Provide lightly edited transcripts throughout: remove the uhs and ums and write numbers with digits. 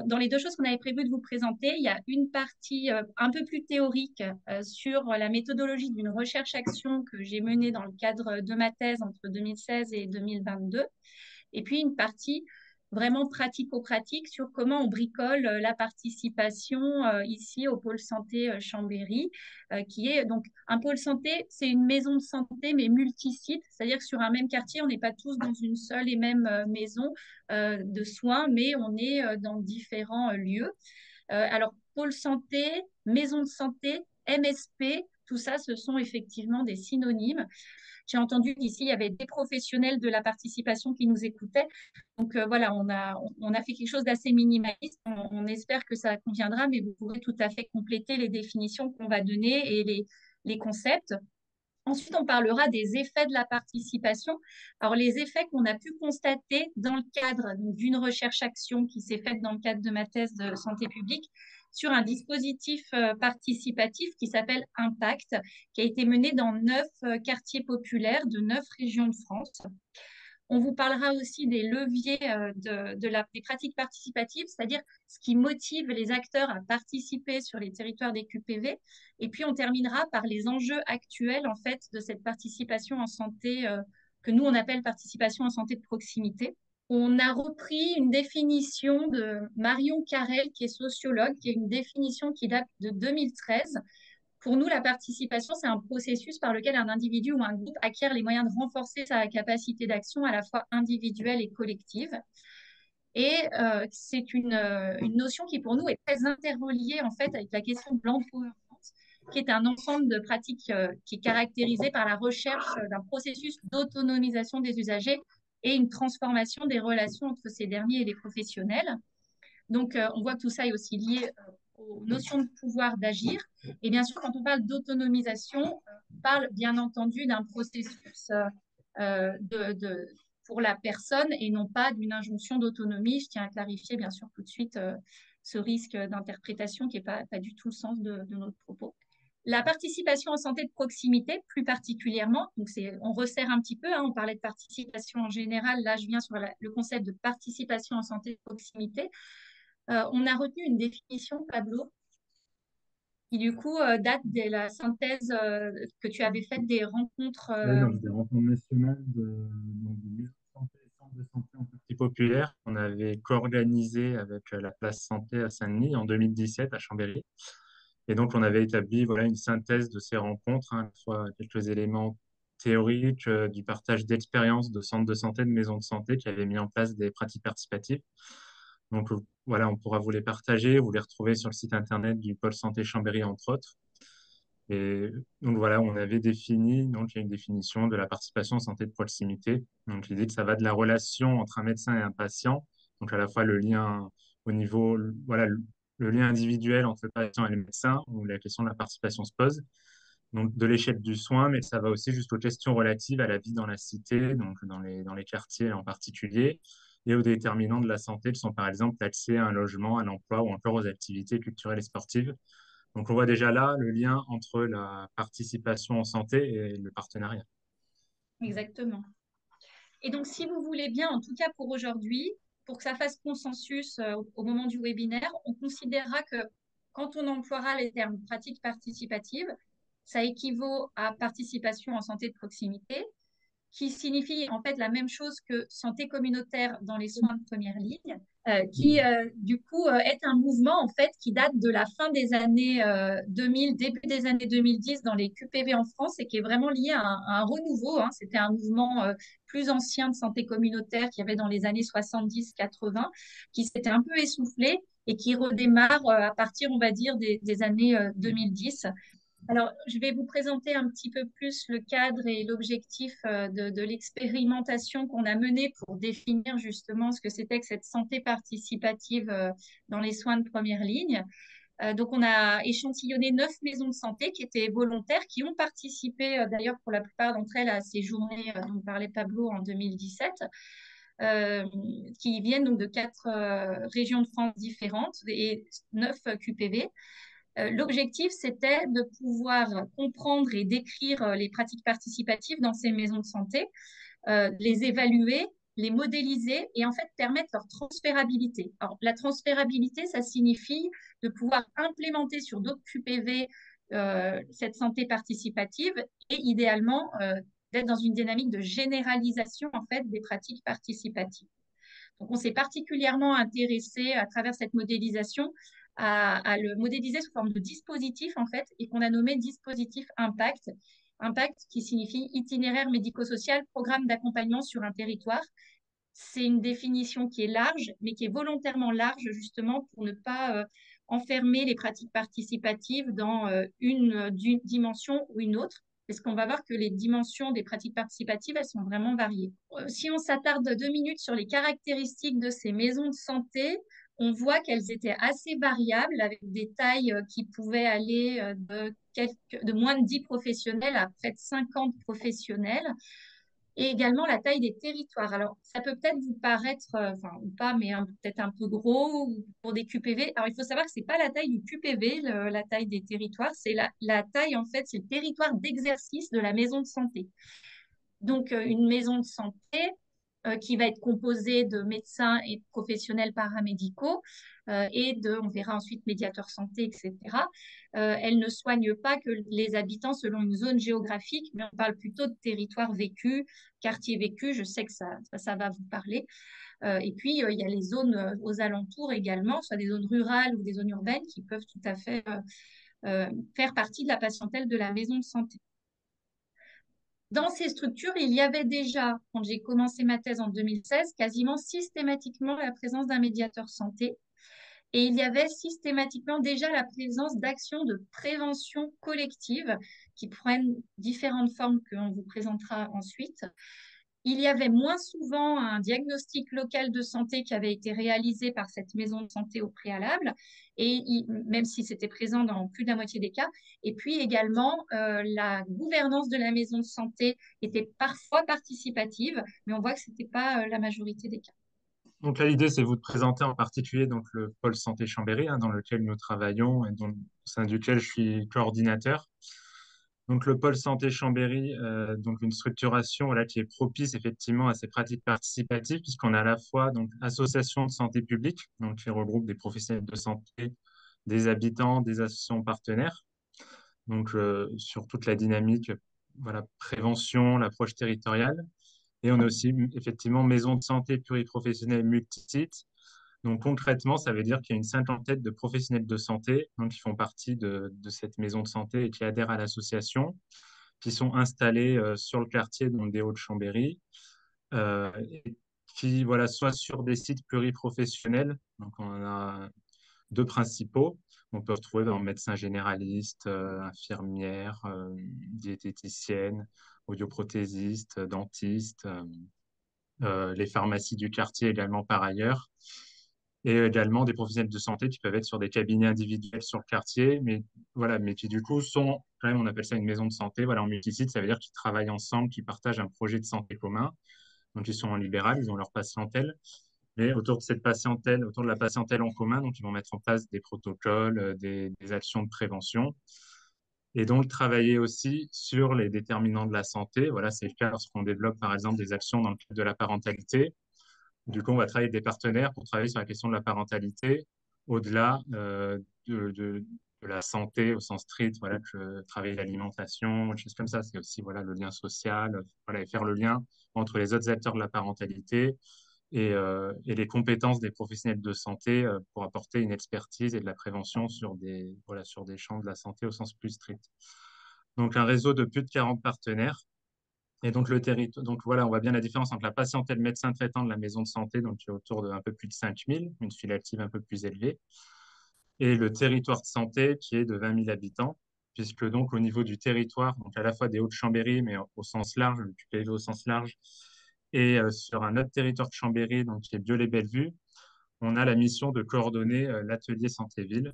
dans les deux choses qu'on avait prévu de vous présenter, il y a une partie un peu plus théorique sur la méthodologie d'une recherche-action que j'ai menée dans le cadre de ma thèse entre 2016 et 2022. Et puis une partie vraiment pratico-pratique sur comment on bricole la participation ici au pôle santé Chambéry, qui est donc un pôle santé, c'est une maison de santé mais multisite, c'est-à-dire que sur un même quartier, on n'est pas tous dans une seule et même maison de soins, mais on est dans différents lieux. Alors, pôle santé, maison de santé, MSP, tout ça, ce sont effectivement des synonymes. J'ai entendu qu'ici, il y avait des professionnels de la participation qui nous écoutaient. Donc voilà, on a fait quelque chose d'assez minimaliste. On espère que ça conviendra, mais vous pourrez tout à fait compléter les définitions qu'on va donner et les concepts. Ensuite, on parlera des effets de la participation. Alors, les effets qu'on a pu constater dans le cadre d'une recherche-action qui s'est faite dans le cadre de ma thèse de santé publique sur un dispositif participatif qui s'appelle Impact, qui a été mené dans 9 quartiers populaires de 9 régions de France. On vous parlera aussi des leviers des pratiques participatives, c'est-à-dire ce qui motive les acteurs à participer sur les territoires des QPV. Et puis, on terminera par les enjeux actuels, en fait, de cette participation en santé que nous, on appelle participation en santé de proximité. On a repris une définition de Marion Carrel, qui est sociologue, qui est une définition qui date de 2013. Pour nous, la participation, c'est un processus par lequel un individu ou un groupe acquiert les moyens de renforcer sa capacité d'action à la fois individuelle et collective. Et c'est une notion qui, pour nous, est très interreliée en fait avec la question de l'empowerment, qui est un ensemble de pratiques qui est caractérisé par la recherche d'un processus d'autonomisation des usagers et une transformation des relations entre ces derniers et les professionnels. Donc, on voit que tout ça est aussi lié aux notions de pouvoir d'agir. Et bien sûr, quand on parle d'autonomisation, on parle bien entendu d'un processus pour la personne et non pas d'une injonction d'autonomie. Je tiens à clarifier, bien sûr, tout de suite ce risque d'interprétation qui n'est pas du tout le sens de notre propos. La participation en santé de proximité, plus particulièrement, donc on resserre un petit peu, hein, on parlait de participation en général, là je viens sur le concept de participation en santé de proximité. On a retenu une définition, Pablo, qui du coup date de la synthèse que tu avais faite des rencontres. Oui, donc des rencontres nationales donc de maisons de santé et centres de santé en quartier populaire qu'on avait co-organisé avec la place santé à Saint-Denis en 2017 à Chambéry. Et donc, on avait établi voilà, une synthèse de ces rencontres, hein, à la fois quelques éléments théoriques, du partage d'expériences de centres de santé, de maisons de santé qui avaient mis en place des pratiques participatives. Donc, voilà, on pourra vous les partager, vous les retrouver sur le site internet du pôle santé Chambéry, entre autres. Et donc voilà, on avait défini, donc il y a une définition de la participation en santé de proximité. Donc l'idée que ça va de la relation entre un médecin et un patient, donc à la fois le lien au niveau, voilà, le lien individuel entre le patient et le médecin, où la question de la participation se pose, donc de l'échelle du soin, mais ça va aussi jusqu'aux questions relatives à la vie dans la cité, donc dans les quartiers en particulier, et aux déterminants de la santé, qui sont par exemple l'accès à un logement, à l'emploi ou encore aux activités culturelles et sportives. Donc, on voit déjà là le lien entre la participation en santé et le partenariat. Exactement. Et donc, si vous voulez bien, en tout cas pour aujourd'hui, pour que ça fasse consensus au moment du webinaire, on considérera que quand on emploiera les termes pratique participative, ça équivaut à participation en santé de proximité, qui signifie en fait la même chose que santé communautaire dans les soins de première ligne, qui du coup est un mouvement en fait qui date de la fin des années 2000, début des années 2010 dans les QPV en France et qui est vraiment lié à un renouveau, hein. C'était un mouvement plus ancien de santé communautaire qu'il y avait dans les années 70-80, qui s'était un peu essoufflé et qui redémarre à partir, on va dire, des années 2010. Alors, je vais vous présenter un petit peu plus le cadre et l'objectif de l'expérimentation qu'on a menée pour définir justement ce que c'était que cette santé participative dans les soins de première ligne. Donc, on a échantillonné 9 maisons de santé qui étaient volontaires, qui ont participé d'ailleurs pour la plupart d'entre elles à ces journées dont parlait Pablo en 2017. Qui viennent donc de 4 régions de France différentes et 9 QPV. L'objectif, c'était de pouvoir comprendre et décrire les pratiques participatives dans ces maisons de santé, les évaluer les modéliser et en fait permettre leur transférabilité. Alors, la transférabilité, ça signifie de pouvoir implémenter sur d'autres QPV cette santé participative et idéalement d'être dans une dynamique de généralisation en fait des pratiques participatives. Donc, on s'est particulièrement intéressé à travers cette modélisation à le modéliser sous forme de dispositif en fait et qu'on a nommé dispositif impact. Impact qui signifie itinéraire médico-social, programme d'accompagnement sur un territoire. C'est une définition qui est large, mais qui est volontairement large justement pour ne pas enfermer les pratiques participatives dans une dimension ou une autre, parce qu'on va voir que les dimensions des pratiques participatives, elles sont vraiment variées. Si on s'attarde 2 minutes sur les caractéristiques de ces maisons de santé, on voit qu'elles étaient assez variables, avec des tailles qui pouvaient aller de moins de 10 professionnels à près de 50 professionnels et également la taille des territoires. Alors, ça peut peut-être vous paraître, enfin, ou pas, mais peut-être un peu gros pour des QPV. Alors, il faut savoir que c'est pas la taille du QPV, la taille des territoires, c'est la taille, en fait, c'est le territoire d'exercice de la maison de santé. Donc, une maison de santé qui va être composée de médecins et de professionnels paramédicaux on verra ensuite médiateurs santé, etc. Elle ne soigne pas que les habitants selon une zone géographique, mais on parle plutôt de territoire vécu, quartier vécu. Je sais que ça va vous parler. Et puis, il y a les zones aux alentours également, soit des zones rurales ou des zones urbaines qui peuvent tout à fait faire partie de la patientèle de la maison de santé. Dans ces structures, il y avait déjà, quand j'ai commencé ma thèse en 2016, quasiment systématiquement la présence d'un médiateur santé. Et il y avait systématiquement déjà la présence d'actions de prévention collective qui prennent différentes formes qu'on vous présentera ensuite. Il y avait moins souvent un diagnostic local de santé qui avait été réalisé par cette maison de santé au préalable, même si c'était présent dans plus de la moitié des cas. Et puis également, la gouvernance de la maison de santé était parfois participative, mais on voit que ce n'était pas la majorité des cas. Donc là, l'idée, c'est vous de présenter en particulier donc, le pôle santé Chambéry, dans lequel nous travaillons et au sein duquel je suis coordinateur. Donc le pôle santé Chambéry, donc une structuration voilà, qui est propice effectivement à ces pratiques participatives, puisqu'on a à la fois donc, associations de santé publique, donc qui regroupe des professionnels de santé, des habitants, des associations partenaires, donc sur toute la dynamique, voilà, prévention, l'approche territoriale. Et on a aussi effectivement maison de santé pluriprofessionnelle multisite. Donc concrètement, ça veut dire qu'il y a une cinquantaine de professionnels de santé donc, qui font partie de cette maison de santé et qui adhèrent à l'association, qui sont installés sur le quartier donc, des Hauts-de-Chambéry, et qui voilà, soit sur des sites pluriprofessionnels, donc on a deux principaux. On peut retrouver dans médecins généralistes, infirmières, diététiciennes, audioprothésistes, dentistes, les pharmacies du quartier également par ailleurs, et également des professionnels de santé qui peuvent être sur des cabinets individuels sur le quartier, mais voilà, mais qui du coup sont quand même, on appelle ça une maison de santé, voilà, en multisite, ça veut dire qu'ils travaillent ensemble, qu'ils partagent un projet de santé commun, donc ils sont en libéral, ils ont leur patientèle, mais autour de cette patientèle, autour de la patientèle en commun, donc ils vont mettre en place des protocoles, des actions de prévention, et donc travailler aussi sur les déterminants de la santé. Voilà, c'est le cas lorsqu'on développe par exemple des actions dans le cadre de la parentalité. Du coup, on va travailler avec des partenaires pour travailler sur la question de la parentalité, au-delà de la santé au sens strict, voilà, que travailler l'alimentation, des choses comme ça. C'est aussi voilà, le lien social, voilà, et faire le lien entre les autres acteurs de la parentalité et les compétences des professionnels de santé pour apporter une expertise et de la prévention sur voilà, sur des champs de la santé au sens plus strict. Donc, un réseau de plus de 40 partenaires. Et donc, le territoire, donc voilà, on voit bien la différence entre la patientèle médecin traitant de la maison de santé, donc qui est autour de un peu plus de 5000, une file active un peu plus élevée, et le territoire de santé qui est de 20 000 habitants, puisque donc au niveau du territoire, donc à la fois des Hauts-de-Chambéry, mais au sens large, le QPV au sens large, et sur un autre territoire de Chambéry, donc qui est Biolay-Bellevue, on a la mission de coordonner l'atelier santé-ville,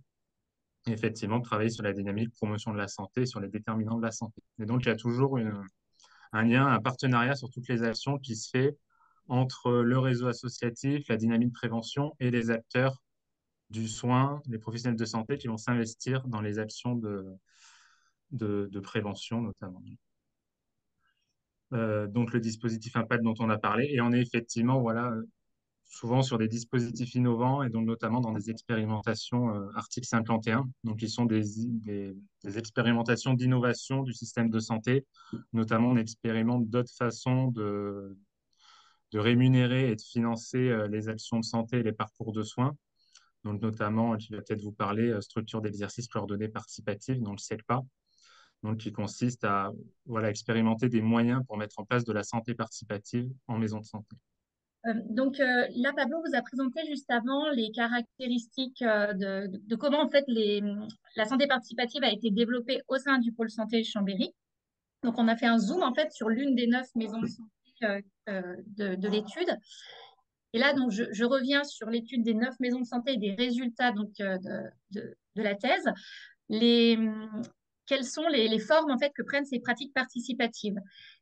et effectivement de travailler sur la dynamique promotion de la santé, sur les déterminants de la santé. Et donc, il y a toujours un lien, un partenariat sur toutes les actions qui se fait entre le réseau associatif, la dynamique de prévention et les acteurs du soin, les professionnels de santé qui vont s'investir dans les actions de prévention notamment. donc le dispositif Impact dont on a parlé. Et on est effectivement, voilà, souvent sur des dispositifs innovants et donc notamment dans des expérimentations article 51. Donc, qui sont des expérimentations d'innovation du système de santé. Notamment, on expérimente d'autres façons de rémunérer et de financer les actions de santé et les parcours de soins. Donc, notamment, je vais peut-être vous parler structure d'exercice coordonné participatif, donc le SECPA, donc qui consiste à voilà, expérimenter des moyens pour mettre en place de la santé participative en maison de santé. Là, Pablo vous a présenté juste avant les caractéristiques de comment en fait la santé participative a été développée au sein du pôle santé Chambéry. Donc, on a fait un zoom en fait sur l'une des 9 maisons de santé de l'étude. Et là, donc, je reviens sur l'étude des 9 maisons de santé et des résultats donc, de la thèse. Les, quelles sont les formes en fait que prennent ces pratiques participatives?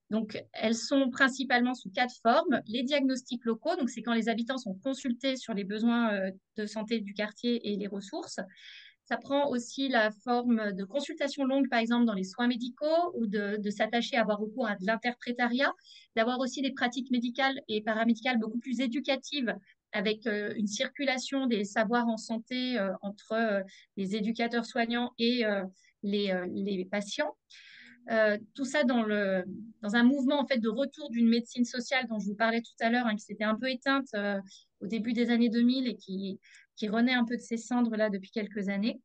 Donc, elles sont principalement sous 4 formes. Les diagnostics locaux, donc c'est quand les habitants sont consultés sur les besoins de santé du quartier et les ressources. Ça prend aussi la forme de consultation longue, par exemple, dans les soins médicaux ou de s'attacher à avoir recours à de l'interprétariat, d'avoir aussi des pratiques médicales et paramédicales beaucoup plus éducatives avec une circulation des savoirs en santé entre les éducateurs soignants et les patients. Tout ça dans un mouvement en fait de retour d'une médecine sociale dont je vous parlais tout à l'heure, hein, qui s'était un peu éteinte au début des années 2000 et qui renaît un peu de ses cendres là depuis quelques années.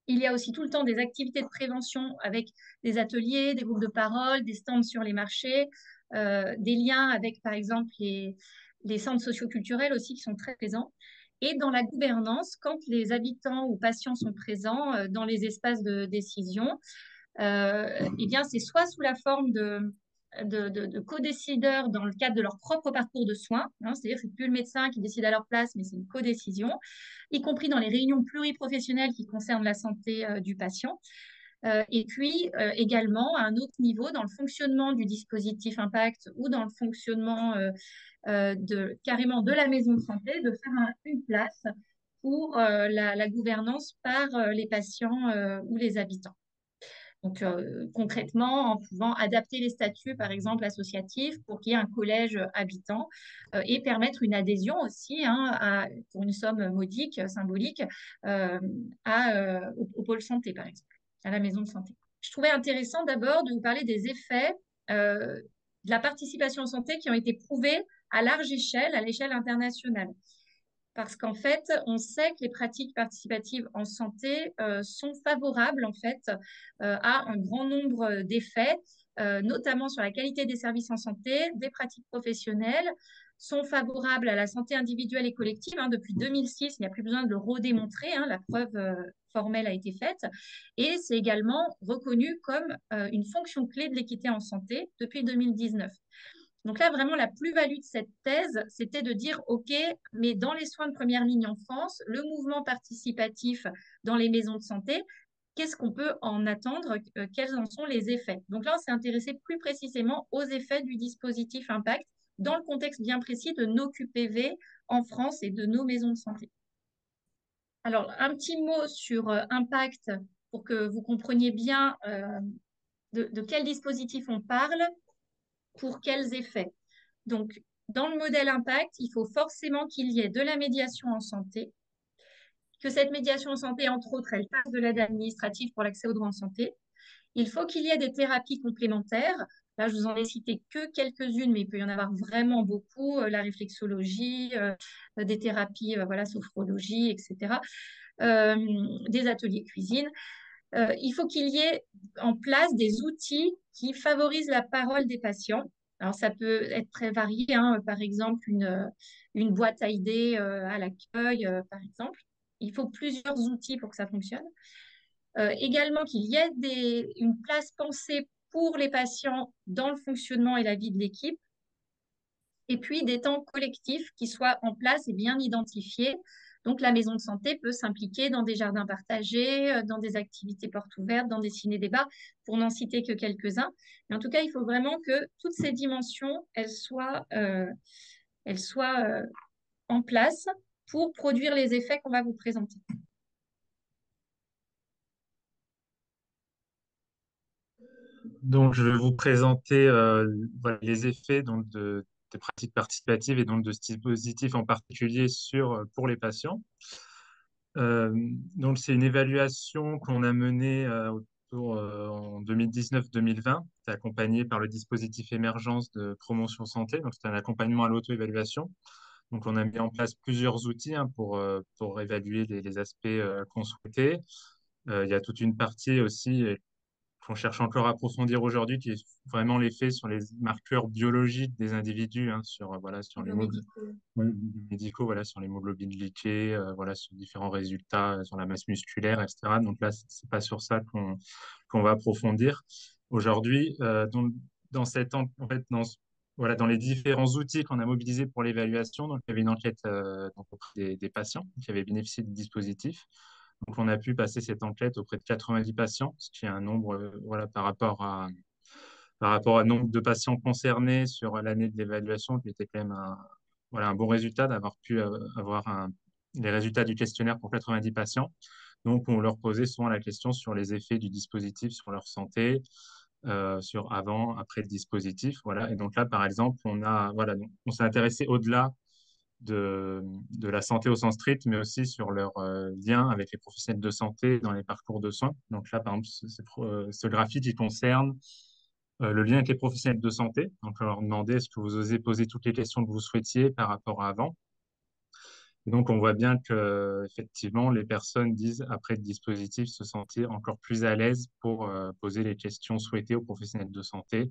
Il y a aussi tout le temps des activités de prévention avec des ateliers, des groupes de parole, des stands sur les marchés, des liens avec, par exemple, les centres socioculturels aussi qui sont très présents. Et dans la gouvernance, quand les habitants ou patients sont présents dans les espaces de décision, eh bien, c'est soit sous la forme de co-décideurs dans le cadre de leur propre parcours de soins, hein, c'est-à-dire que ce n'est plus le médecin qui décide à leur place, mais c'est une co-décision, y compris dans les réunions pluriprofessionnelles qui concernent la santé du patient. Et puis également, à un autre niveau, dans le fonctionnement du dispositif Impact ou dans le fonctionnement carrément de la maison de santé, de faire une place pour la gouvernance par les patients ou les habitants. Donc, concrètement, en pouvant adapter les statuts, par exemple, associatifs, pour qu'il y ait un collège habitant et permettre une adhésion aussi, hein, pour une somme modique, symbolique, au pôle santé, par exemple, à la maison de santé. Je trouvais intéressant d'abord de vous parler des effets de la participation en santé qui ont été prouvés à large échelle, à l'échelle internationale. Parce qu'en fait, on sait que les pratiques participatives en santé sont favorables en fait à un grand nombre d'effets, notamment sur la qualité des services en santé, des pratiques professionnelles, sont favorables à la santé individuelle et collective. Hein, depuis 2006, il n'y a plus besoin de le redémontrer, hein, la preuve formelle a été faite. Et c'est également reconnu comme une fonction clé de l'équité en santé depuis 2019. Donc là, vraiment, la plus-value de cette thèse, c'était de dire, OK, mais dans les soins de première ligne en France, le mouvement participatif dans les maisons de santé, qu'est-ce qu'on peut en attendre? Quels en sont les effets? Donc là, on s'est intéressé plus précisément aux effets du dispositif Impact dans le contexte bien précis de nos QPV en France et de nos maisons de santé. Alors, un petit mot sur Impact pour que vous compreniez bien de quel dispositif on parle. Pour quels effets? Donc, dans le modèle Impact, il faut forcément qu'il y ait de la médiation en santé, que cette médiation en santé, entre autres, elle passe de l'aide administrative pour l'accès aux droits en santé. Il faut qu'il y ait des thérapies complémentaires. Là, je vous en ai cité que quelques-unes, mais il peut y en avoir vraiment beaucoup. La réflexologie, des thérapies, voilà, sophrologie, etc. Des ateliers cuisine. Il faut qu'il y ait en place des outils qui favorisent la parole des patients. Alors, ça peut être très varié, hein, par exemple, une boîte à idées à l'accueil, par exemple. Il faut plusieurs outils pour que ça fonctionne. Également, qu'il y ait une place pensée pour les patients dans le fonctionnement et la vie de l'équipe. Et puis, des temps collectifs qui soient en place et bien identifiés. Donc, la maison de santé peut s'impliquer dans des jardins partagés, dans des activités portes ouvertes, dans des ciné-débats, pour n'en citer que quelques-uns. Mais en tout cas, il faut vraiment que toutes ces dimensions, elles soient en place pour produire les effets qu'on va vous présenter. Donc, je vais vous présenter voilà, les effets donc, des pratiques participatives et donc de ce dispositif en particulier pour les patients. Euh, donc, c'est une évaluation qu'on a menée en 2019-2020. C'est accompagné par le dispositif Émergence de promotion santé. Donc, c'est un accompagnement à l'auto-évaluation. Donc, on a mis en place plusieurs outils hein, pour évaluer les aspects qu'on souhaitait. Il y a toute une partie aussi qu'on cherche encore à approfondir aujourd'hui, qui est vraiment l'effet sur les marqueurs biologiques des individus, hein, voilà, sur les Biomédicaux. ouais, médicaux, voilà, sur l'hémoglobine glyquée, voilà, sur différents résultats, sur la masse musculaire, etc. Donc là, c'est pas sur ça qu'on va approfondir aujourd'hui. Donc, en fait, voilà, dans les différents outils qu'on a mobilisés pour l'évaluation, donc il y avait une enquête donc auprès des patients qui avaient bénéficié du dispositif. Donc, on a pu passer cette enquête auprès de 90 patients, ce qui est un nombre, voilà, par rapport au nombre de patients concernés sur l'année de l'évaluation, qui était quand même voilà, un bon résultat d'avoir pu avoir les résultats du questionnaire pour 90 patients. Donc, on leur posait souvent la question sur les effets du dispositif sur leur santé, sur avant, après le dispositif. Voilà. Et donc là, par exemple, voilà, donc, on s'est intéressé au-delà de la santé au sens strict, mais aussi sur leur lien avec les professionnels de santé dans les parcours de soins. Donc là, par exemple, ce graphique, il concerne le lien avec les professionnels de santé. Donc, on leur demandait est-ce que vous osez poser toutes les questions que vous souhaitiez par rapport à avant. Et donc, on voit bien que effectivement, les personnes disent, après le dispositif, se sentir encore plus à l'aise pour poser les questions souhaitées aux professionnels de santé,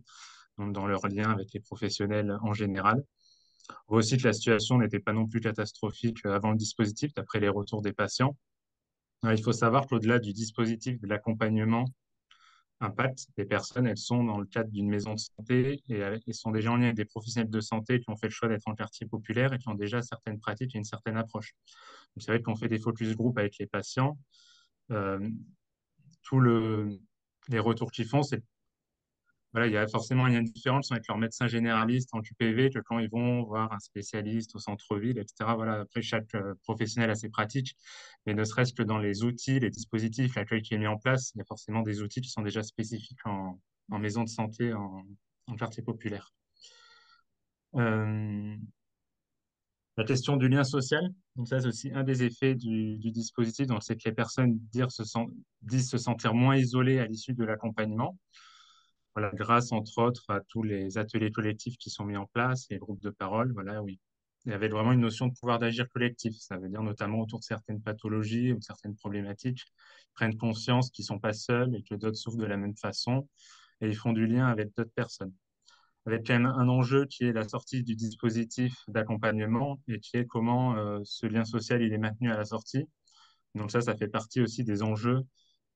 donc dans leur lien avec les professionnels en général. On voit aussi que la situation n'était pas non plus catastrophique avant le dispositif, d'après les retours des patients. Il faut savoir qu'au-delà du dispositif de l'accompagnement impact, les personnes, elles sont dans le cadre d'une maison de santé et elles sont déjà en lien avec des professionnels de santé qui ont fait le choix d'être en quartier populaire et qui ont déjà certaines pratiques et une certaine approche. Donc, c'est vrai qu'on fait des focus group avec les patients. Euh, tout les retours qu'ils font, c'est voilà, il y a forcément un lien différent avec leur médecin généraliste en QPV que quand ils vont voir un spécialiste au centre-ville, etc. Voilà, après, chaque professionnel a ses pratiques, mais ne serait-ce que dans les outils, les dispositifs, l'accueil qui est mis en place, il y a forcément des outils qui sont déjà spécifiques en maison de santé, en quartier populaire. Euh, la question du lien social, donc ça, c'est aussi un des effets du dispositif, donc c'est que les personnes disent se sentir moins isolées à l'issue de l'accompagnement. Voilà, grâce entre autres à tous les ateliers collectifs qui sont mis en place, les groupes de parole, voilà, oui. Il y avait vraiment une notion de pouvoir d'agir collectif. Ça veut dire notamment autour de certaines pathologies ou de certaines problématiques, ils prennent conscience qu'ils ne sont pas seuls et que d'autres souffrent de la même façon et ils font du lien avec d'autres personnes. Avec quand même un enjeu qui est la sortie du dispositif d'accompagnement et qui est comment ce lien social il est maintenu à la sortie. Donc ça fait partie aussi des enjeux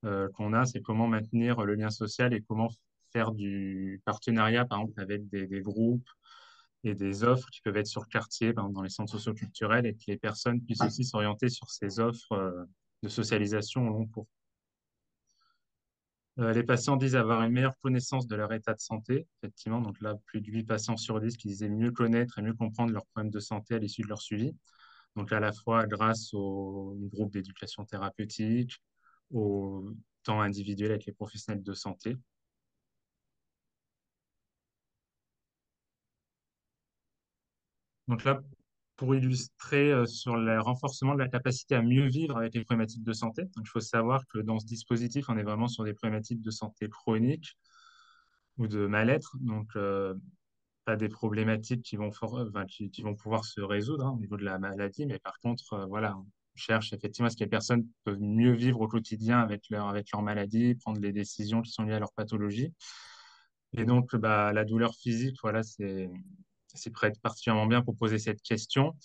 qu'on a, c'est comment maintenir le lien social et comment faire du partenariat, par exemple, avec des groupes et des offres qui peuvent être sur le quartier, par exemple, dans les centres socioculturels, et que les personnes puissent aussi s'orienter sur ces offres de socialisation au long cours. Les patients disent avoir une meilleure connaissance de leur état de santé, effectivement. Donc là, plus de 8 patients sur 10 qui disaient mieux connaître et mieux comprendre leurs problèmes de santé à l'issue de leur suivi. Donc à la fois grâce au groupe d'éducation thérapeutique, au temps individuel avec les professionnels de santé. Donc là, pour illustrer sur le renforcement de la capacité à mieux vivre avec les problématiques de santé, donc il faut savoir que dans ce dispositif, on est vraiment sur des problématiques de santé chronique ou de mal-être, donc pas des problématiques qui vont pouvoir se résoudre hein, au niveau de la maladie, mais par contre, voilà, on cherche effectivement à ce que les personnes peuvent mieux vivre au quotidien avec leur maladie, prendre les décisions qui sont liées à leur pathologie. Et donc, bah, la douleur physique, voilà, c'est particulièrement bien pour poser cette question.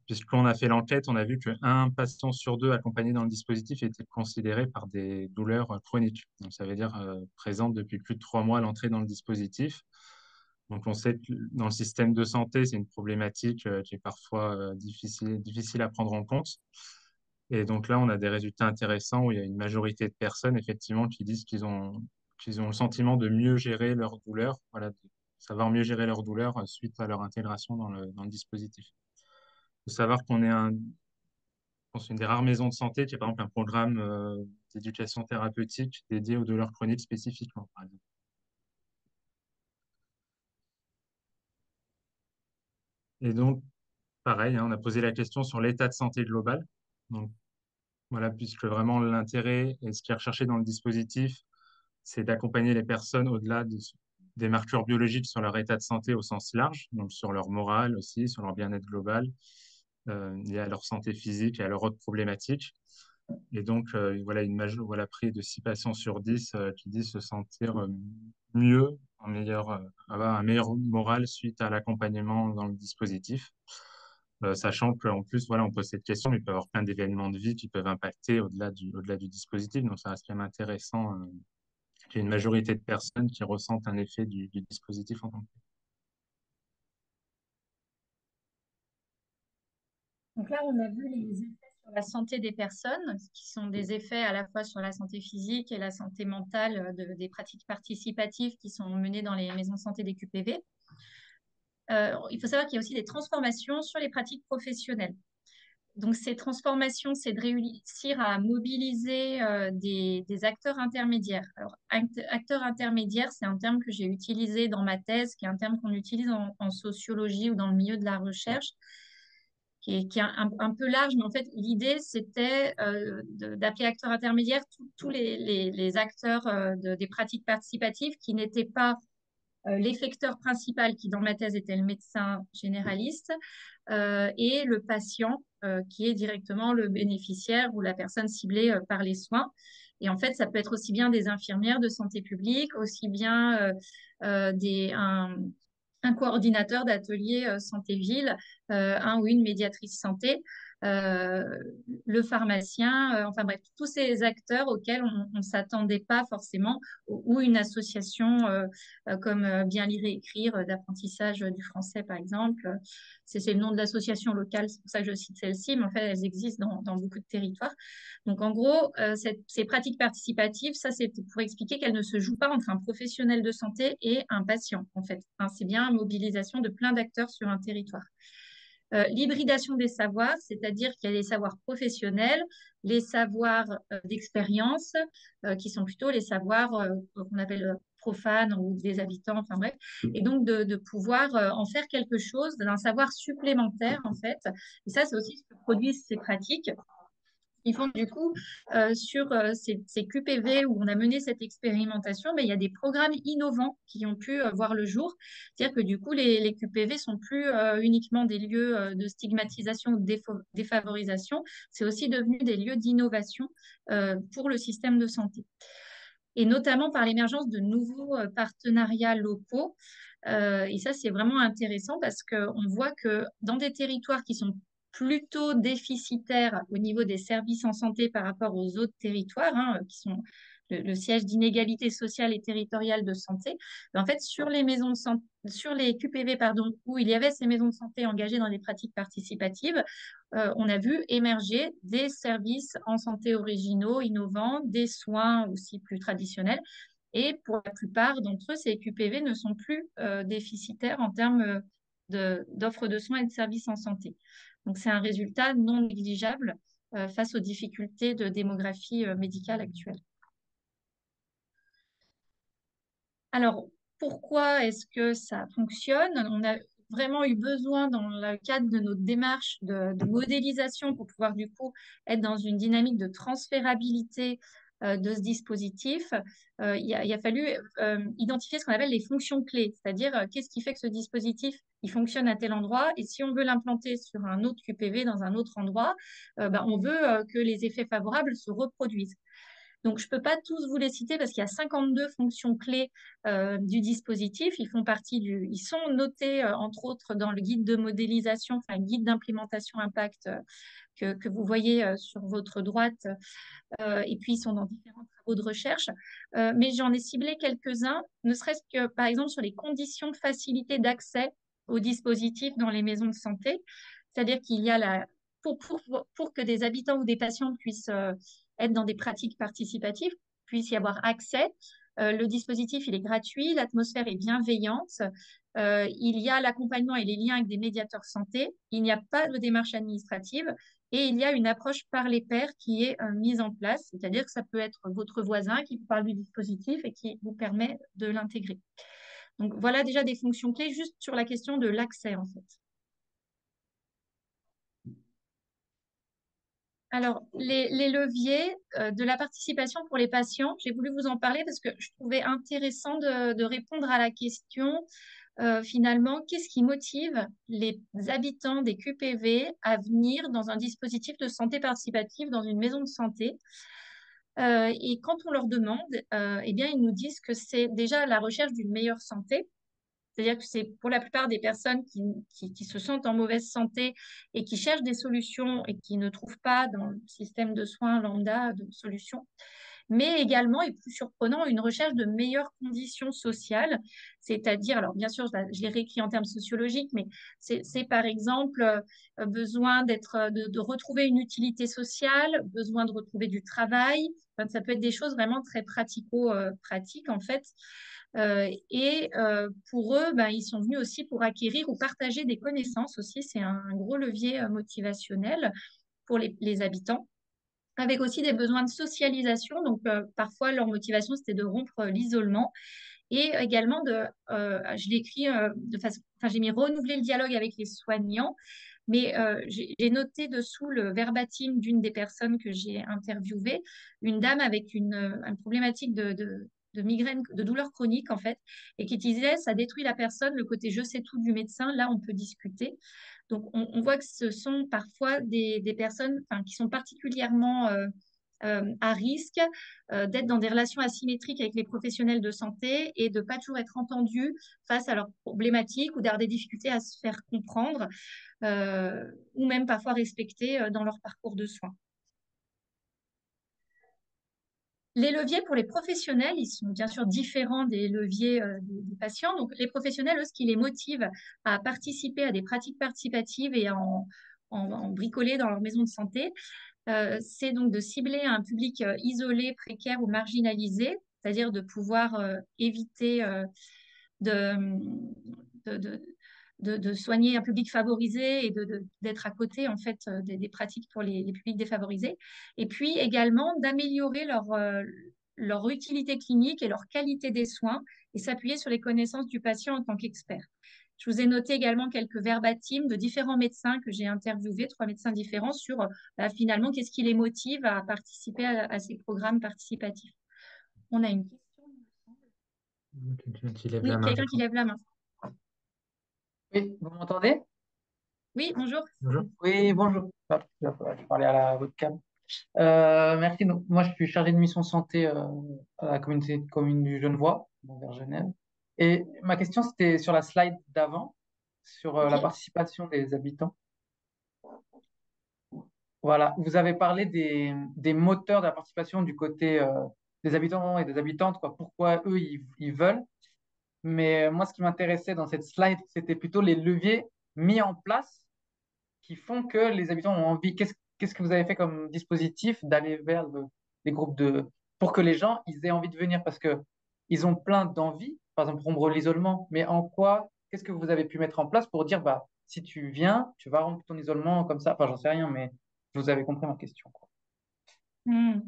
Puisqu'on a fait l'enquête, on a vu qu'un patient sur deux accompagné dans le dispositif était considéré par des douleurs chroniques. Donc, ça veut dire présente depuis plus de 3 mois à l'entrée dans le dispositif. Donc, on sait que dans le système de santé, c'est une problématique qui est parfois difficile à prendre en compte. Et donc là, on a des résultats intéressants où il y a une majorité de personnes, effectivement, qui disent qu'ils ont le sentiment de mieux gérer leur douleur, voilà, de savoir mieux gérer leur douleur suite à leur intégration dans le dispositif. Il faut savoir je pense, une des rares maisons de santé qui a par exemple un programme d'éducation thérapeutique dédié aux douleurs chroniques spécifiquement, par exemple. Et donc, pareil, hein, on a posé la question sur l'état de santé global. Donc, voilà, puisque vraiment l'intérêt et ce qui est recherché dans le dispositif, c'est d'accompagner les personnes au-delà des marqueurs biologiques sur leur état de santé au sens large, donc sur leur morale aussi, sur leur bien-être global, et à leur santé physique et à leurs autres problématiques. Et donc, voilà, voilà, près de 6 patients sur 10 qui disent se sentir mieux, avoir un meilleur moral suite à l'accompagnement dans le dispositif. Sachant qu'en plus, voilà, on pose cette question, mais il peut y avoir plein d'événements de vie qui peuvent impacter au-delà du dispositif. Donc, ça reste quand même intéressant qu'il y ait une majorité de personnes qui ressentent un effet du dispositif en tant que tel. Donc là, on a vu les effets sur la santé des personnes, qui sont des effets à la fois sur la santé physique et la santé mentale des pratiques participatives qui sont menées dans les maisons de santé des QPV. Il faut savoir qu'il y a aussi des transformations sur les pratiques professionnelles. Donc, ces transformations, c'est de réussir à mobiliser des acteurs intermédiaires. Alors, acteurs intermédiaires, c'est un terme que j'ai utilisé dans ma thèse, qui est un terme qu'on utilise en sociologie ou dans le milieu de la recherche, qui est un peu large, mais en fait, l'idée, c'était d'appeler acteurs intermédiaires tous les acteurs des pratiques participatives qui n'étaient pas l'effecteur principal, qui dans ma thèse était le médecin généraliste, et le patient, qui est directement le bénéficiaire ou la personne ciblée par les soins. Et en fait, ça peut être aussi bien des infirmières de santé publique, aussi bien un coordinateur d'atelier santé-ville, un ou une médiatrice santé, euh, le pharmacien, enfin bref, tous ces acteurs auxquels on ne s'attendait pas forcément, ou une association comme Bien lire et écrire d'apprentissage du français, par exemple. C'est le nom de l'association locale, c'est pour ça que je cite celle-ci, mais en fait, elles existent dans beaucoup de territoires. Donc, en gros, ces pratiques participatives, ça, c'est pour expliquer qu'elles ne se jouent pas entre un professionnel de santé et un patient, en fait. Hein, c'est bien une mobilisation de plein d'acteurs sur un territoire. L'hybridation des savoirs, c'est-à-dire qu'il y a les savoirs professionnels, les savoirs d'expérience, qui sont plutôt les savoirs qu'on appelle profanes ou des habitants, enfin bref, et donc de pouvoir en faire quelque chose, d'un savoir supplémentaire en fait. Et ça, c'est aussi ce que produisent ces pratiques. Ils font du coup sur ces QPV où on a mené cette expérimentation, mais il y a des programmes innovants qui ont pu voir le jour. C'est-à-dire que du coup, les QPV sont plus uniquement des lieux de stigmatisation ou de défavorisation, c'est aussi devenu des lieux d'innovation pour le système de santé. Et notamment par l'émergence de nouveaux partenariats locaux. Et ça, c'est vraiment intéressant parce qu'on voit que dans des territoires qui sont plutôt déficitaires au niveau des services en santé par rapport aux autres territoires, hein, qui sont le siège d'inégalité sociale et territoriale de santé. En fait, sur les maisons de santé, sur les QPV, pardon, où il y avait ces maisons de santé engagées dans des pratiques participatives, on a vu émerger des services en santé originaux, innovants, des soins aussi plus traditionnels. Et pour la plupart d'entre eux, ces QPV ne sont plus déficitaires en termes d'offres de soins et de services en santé. Donc, c'est un résultat non négligeable face aux difficultés de démographie médicale actuelle. Alors, pourquoi est-ce que ça fonctionne? On a vraiment eu besoin, dans le cadre de notre démarche de modélisation, pour pouvoir du coup être dans une dynamique de transférabilité de ce dispositif, il a fallu identifier ce qu'on appelle les fonctions clés, c'est-à-dire qu'est-ce qui fait que ce dispositif il fonctionne à tel endroit, et si on veut l'implanter sur un autre QPV dans un autre endroit, on veut que les effets favorables se reproduisent. Donc, je ne peux pas tous vous les citer parce qu'il y a 52 fonctions clés du dispositif. Ils sont notés, entre autres, dans le guide de modélisation, enfin, le guide d'implémentation impact que vous voyez sur votre droite. Et puis, ils sont dans différents travaux de recherche. Mais j'en ai ciblé quelques-uns, ne serait-ce que, par exemple, sur les conditions de facilité d'accès au dispositif dans les maisons de santé. C'est-à-dire qu'il y a pour que des habitants ou des patients puissent être dans des pratiques participatives, puissent y avoir accès. Le dispositif, il est gratuit, l'atmosphère est bienveillante, il y a l'accompagnement et les liens avec des médiateurs santé, il n'y a pas de démarche administrative et il y a une approche par les pairs qui est mise en place, c'est-à-dire que ça peut être votre voisin qui vous parle du dispositif et qui vous permet de l'intégrer. Donc voilà déjà des fonctions clés juste sur la question de l'accès en fait. Alors, les leviers de la participation pour les patients, j'ai voulu vous en parler parce que je trouvais intéressant de répondre à la question, finalement, qu'est-ce qui motive les habitants des QPV à venir dans un dispositif de santé participative, dans une maison de santé? Et quand on leur demande, eh bien, ils nous disent que c'est déjà la recherche d'une meilleure santé. C'est-à-dire que c'est pour la plupart des personnes qui se sentent en mauvaise santé et qui cherchent des solutions et qui ne trouvent pas dans le système de soins lambda de solutions, mais également, et plus surprenant, une recherche de meilleures conditions sociales, c'est-à-dire, alors bien sûr, je l'ai réécrit en termes sociologiques, mais c'est par exemple besoin de retrouver une utilité sociale, besoin de retrouver du travail. Enfin, ça peut être des choses vraiment très pratico-pratiques en fait. Pour eux, ben, ils sont venus aussi pour acquérir ou partager des connaissances aussi. C'est un gros levier motivationnel pour les habitants, avec aussi des besoins de socialisation. Donc, parfois, leur motivation, c'était de rompre l'isolement et également je l'ai écrit de façon, enfin, j'ai mis renouveler le dialogue avec les soignants, mais j'ai noté dessous le verbatim d'une des personnes que j'ai interviewées, une dame avec une problématique de migraine, de douleur chronique en fait, et qui disait, ça détruit la personne, le côté je sais tout du médecin, là on peut discuter. Donc on voit que ce sont parfois des personnes enfin, qui sont particulièrement à risque d'être dans des relations asymétriques avec les professionnels de santé et de ne pas toujours être entendus face à leurs problématiques ou d'avoir des difficultés à se faire comprendre ou même parfois respectés dans leur parcours de soins. Les leviers pour les professionnels, ils sont bien sûr différents des leviers des patients. Donc, les professionnels, eux, ce qui les motive à participer à des pratiques participatives et à en bricoler dans leur maison de santé, c'est donc de cibler un public isolé, précaire ou marginalisé, c'est-à-dire de pouvoir éviter de, de, de, de soigner un public favorisé et d'être à côté en fait des pratiques pour les publics défavorisés. Et puis également d'améliorer leur utilité clinique et leur qualité des soins et s'appuyer sur les connaissances du patient en tant qu'expert. Je vous ai noté également quelques verbatims de différents médecins que j'ai interviewés, 3 médecins différents, sur finalement qu'est-ce qui les motive à participer à ces programmes participatifs. On a une question. Quelqu'un qui lève la Oui, main, je quelqu'un qui crois. lève la main. Oui, vous m'entendez? Oui, bonjour. Bonjour. Oui, bonjour. Je parlais à la webcam. Merci. Donc, moi, je suis chargé de mission santé à la communauté de communes du Genevois, donc vers Genève. Et ma question, c'était sur la slide d'avant, sur la Ok. participation des habitants. Voilà, vous avez parlé des moteurs de la participation du côté des habitants et des habitantes, quoi. Pourquoi eux, ils veulent. Mais moi, ce qui m'intéressait dans cette slide, c'était plutôt les leviers mis en place qui font que les habitants ont envie. Qu'est-ce que vous avez fait comme dispositif d'aller vers les groupes pour que les gens ils aient envie de venir parce que ils ont plein d'envie, par exemple rompre l'isolement, mais en quoi, qu'est-ce que vous avez pu mettre en place pour dire bah si tu viens, tu vas rompre ton isolement comme ça. Enfin, j'en sais rien, mais vous avez compris ma question, quoi. Hmm.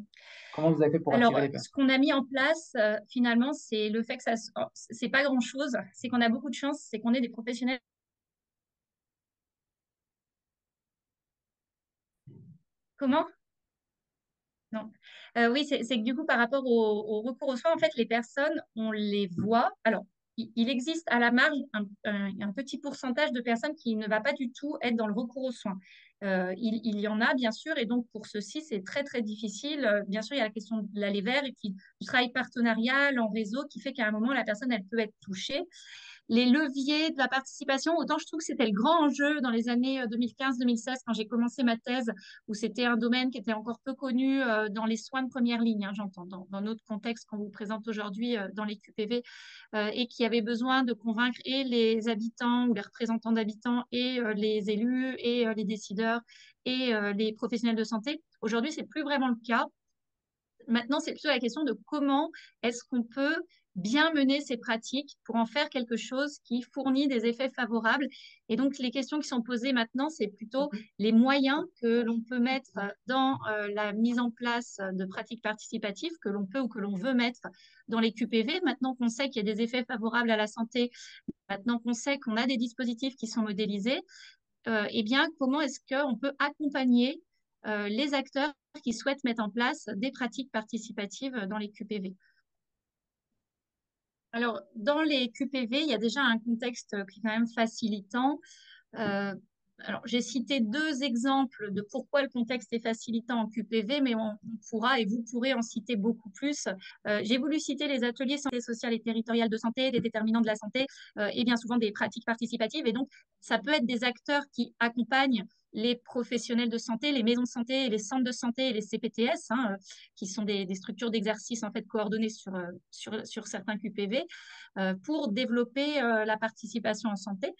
Comment vous avez fait pour Alors, attirer les personnes? ce qu'on a mis en place, finalement, c'est le fait que c'est pas grand-chose. C'est qu'on a beaucoup de chance, c'est qu'on est des professionnels. Comment? Non. Oui, c'est que du coup, par rapport au recours aux soins, en fait, les personnes, on les voit. Alors, il existe à la marge un petit pourcentage de personnes qui ne va pas du tout être dans le recours aux soins. Il y en a, bien sûr, et donc pour ceux-ci, c'est très, très difficile. Bien sûr, il y a la question de l'aller vers et puis du travail partenarial en réseau qui fait qu'à un moment, la personne, elle peut être touchée. Les leviers de la participation, autant je trouve que c'était le grand enjeu dans les années 2015-2016 quand j'ai commencé ma thèse, où c'était un domaine qui était encore peu connu dans les soins de première ligne, hein, j'entends, dans notre contexte qu'on vous présente aujourd'hui dans les QPV, et qui avait besoin de convaincre et les habitants ou les représentants d'habitants et les élus et les décideurs et les professionnels de santé. Aujourd'hui, c'est plus vraiment le cas. Maintenant, c'est plutôt la question de comment est-ce qu'on peut bien mener ces pratiques pour en faire quelque chose qui fournit des effets favorables. Et donc, les questions qui sont posées maintenant, c'est plutôt les moyens que l'on peut mettre dans la mise en place de pratiques participatives que l'on peut ou que l'on veut mettre dans les QPV. Maintenant qu'on sait qu'il y a des effets favorables à la santé, maintenant qu'on sait qu'on a des dispositifs qui sont modélisés, eh bien, comment est-ce qu'on peut accompagner les acteurs qui souhaitent mettre en place des pratiques participatives dans les QPV. Alors, dans les QPV, il y a déjà un contexte qui est quand même facilitant. Alors, j'ai cité 2 exemples de pourquoi le contexte est facilitant en QPV, mais on pourra et vous pourrez en citer beaucoup plus. J'ai voulu citer les ateliers santé sociale et territoriale de santé, des déterminants de la santé et bien souvent des pratiques participatives. Et donc, ça peut être des acteurs qui accompagnent les professionnels de santé, les maisons de santé, les centres de santé et les CPTS, qui sont des structures d'exercice en fait coordonnées sur certains QPV, pour développer la participation en santé.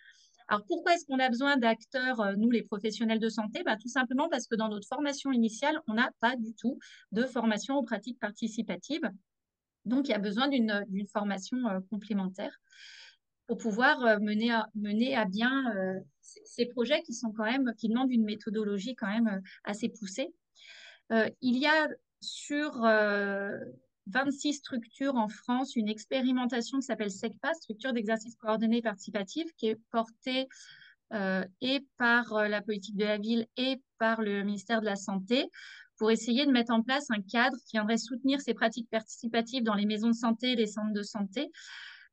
Alors, pourquoi est-ce qu'on a besoin d'acteurs, nous, les professionnels de santé? Tout simplement parce que dans notre formation initiale, on n'a pas du tout de formation aux pratiques participatives. Donc, il y a besoin d'une formation complémentaire pour pouvoir mener à bien ces projets qui demandent une méthodologie quand même assez poussée. Il y a sur 26 structures en France une expérimentation qui s'appelle SECPA, structure d'exercice coordonné participatif, qui est portée et par la politique de la ville et par le ministère de la Santé pour essayer de mettre en place un cadre qui viendrait soutenir ces pratiques participatives dans les maisons de santé et les centres de santé.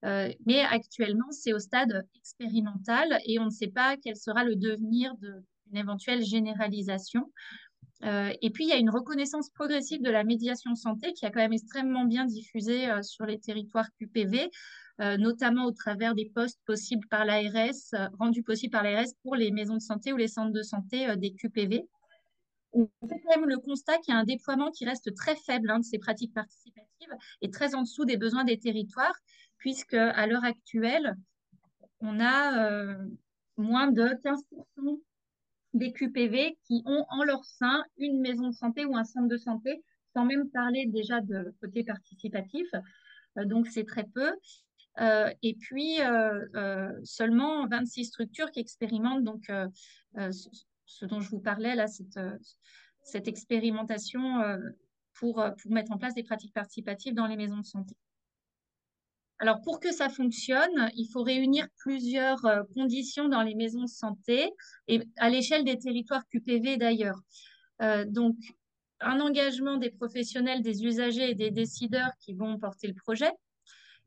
Mais actuellement, c'est au stade expérimental et on ne sait pas quel sera le devenir d'une éventuelle généralisation. Et puis, il y a une reconnaissance progressive de la médiation santé qui a quand même extrêmement bien diffusé sur les territoires QPV, notamment au travers des postes possibles par l'ARS, rendus possibles par l'ARS pour les maisons de santé ou les centres de santé des QPV. On fait quand même le constat qu'il y a un déploiement qui reste très faible de ces pratiques participatives et très en dessous des besoins des territoires, puisque à l'heure actuelle, on a moins de 15% des QPV qui ont en leur sein une maison de santé ou un centre de santé, sans même parler déjà de côté participatif. Donc, c'est très peu. Et puis, seulement 26 structures qui expérimentent donc, ce dont je vous parlais, là, cette expérimentation pour mettre en place des pratiques participatives dans les maisons de santé. Alors, pour que ça fonctionne, il faut réunir plusieurs conditions dans les maisons de santé et à l'échelle des territoires QPV d'ailleurs. Donc, un engagement des professionnels, des usagers et des décideurs qui vont porter le projet.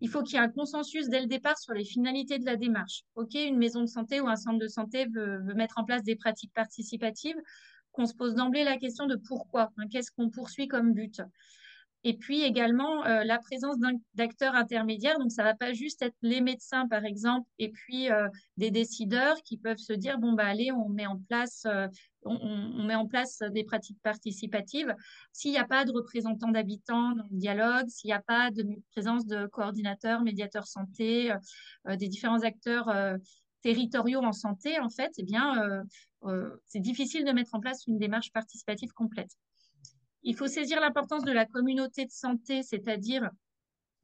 Il faut qu'il y ait un consensus dès le départ sur les finalités de la démarche. OK, une maison de santé ou un centre de santé veut mettre en place des pratiques participatives, qu'on se pose d'emblée la question de pourquoi, qu'est-ce qu'on poursuit comme but. Et puis également la présence d'acteurs intermédiaires. Donc, ça ne va pas juste être les médecins, par exemple, et puis des décideurs qui peuvent se dire, bon, bah, allez, on met en place des pratiques participatives. S'il n'y a pas de représentants d'habitants dans le dialogue, s'il n'y a pas de présence de coordinateurs, médiateurs santé, des différents acteurs territoriaux en santé, en fait, eh bien, c'est difficile de mettre en place une démarche participative complète. Il faut saisir l'importance de la communauté de santé, c'est-à-dire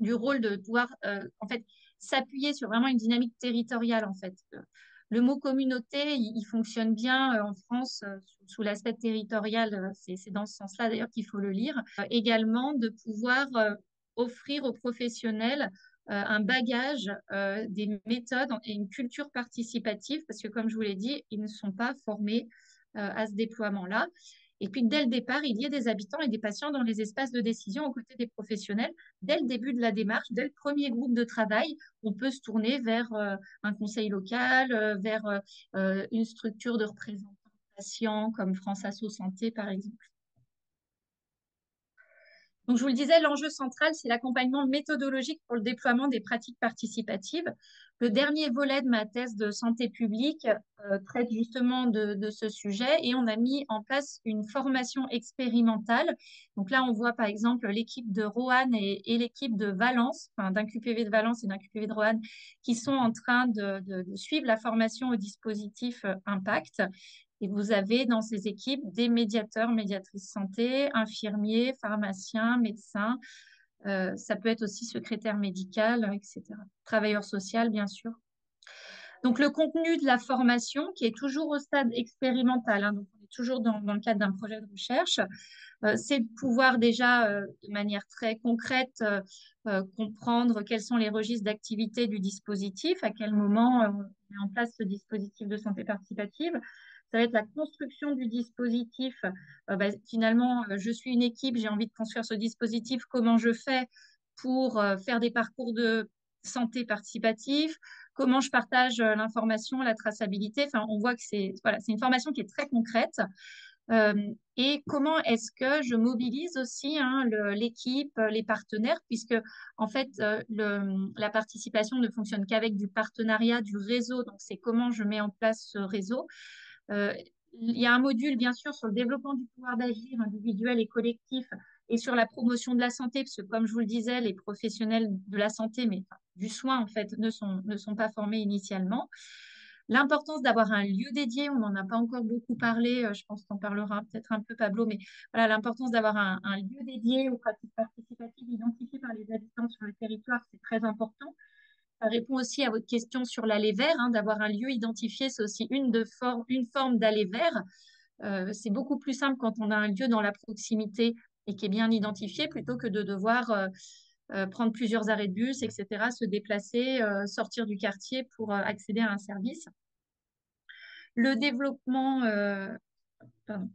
du rôle de pouvoir en fait s'appuyer sur vraiment une dynamique territoriale en fait. Le mot communauté, il fonctionne bien en France sous l'aspect territorial. C'est dans ce sens-là d'ailleurs qu'il faut le lire. Également de pouvoir offrir aux professionnels un bagage, des méthodes et une culture participative, parce que comme je vous l'ai dit, ils ne sont pas formés à ce déploiement-là. Et puis, dès le départ, il y a des habitants et des patients dans les espaces de décision aux côtés des professionnels. Dès le début de la démarche, dès le premier groupe de travail, on peut se tourner vers un conseil local, vers une structure de représentants patients comme France Asso Santé, par exemple. Donc, je vous le disais, l'enjeu central, c'est l'accompagnement méthodologique pour le déploiement des pratiques participatives. Le dernier volet de ma thèse de santé publique traite justement de ce sujet et on a mis en place une formation expérimentale. Donc là, on voit par exemple l'équipe de Roanne et l'équipe de Valence, enfin, d'un QPV de Valence et d'un QPV de Roanne, qui sont en train de suivre la formation au dispositif Impact. Et vous avez dans ces équipes des médiateurs, médiatrices santé, infirmiers, pharmaciens, médecins. Ça peut être aussi secrétaire médical, etc. Travailleur social, bien sûr. Donc, le contenu de la formation, qui est toujours au stade expérimental, donc on est toujours dans le cadre d'un projet de recherche, c'est de pouvoir déjà, de manière très concrète, comprendre quels sont les registres d'activité du dispositif, à quel moment on met en place ce dispositif de santé participative. Ça va être la construction du dispositif. Finalement, je suis une équipe, j'ai envie de construire ce dispositif. Comment je fais pour faire des parcours de santé participatif? Comment je partage l'information, la traçabilité? Enfin, on voit que c'est voilà, c'est une formation qui est très concrète. Euh, et comment est-ce que je mobilise aussi hein, l'équipe, les partenaires, puisque en fait, la participation ne fonctionne qu'avec du partenariat, du réseau. Donc, c'est comment je mets en place ce réseau. Euh, il y a un module, bien sûr, sur le développement du pouvoir d'agir individuel et collectif et sur la promotion de la santé, parce que, comme je vous le disais, les professionnels de la santé, mais enfin, du soin, en fait, ne sont pas formés initialement. L'importance d'avoir un lieu dédié, on n'en a pas encore beaucoup parlé, je pense qu'on en parlera peut-être un peu, Pablo, mais voilà, l'importance d'avoir un lieu dédié aux pratiques participatives identifiées par les habitants sur le territoire, c'est très important. Ça répond aussi à votre question sur l'aller vert, hein, d'avoir un lieu identifié, c'est aussi une forme d'aller vert. C'est beaucoup plus simple quand on a un lieu dans la proximité et qui est bien identifié plutôt que de devoir prendre plusieurs arrêts de bus, etc., se déplacer, sortir du quartier pour accéder à un service. Le développement, pardon.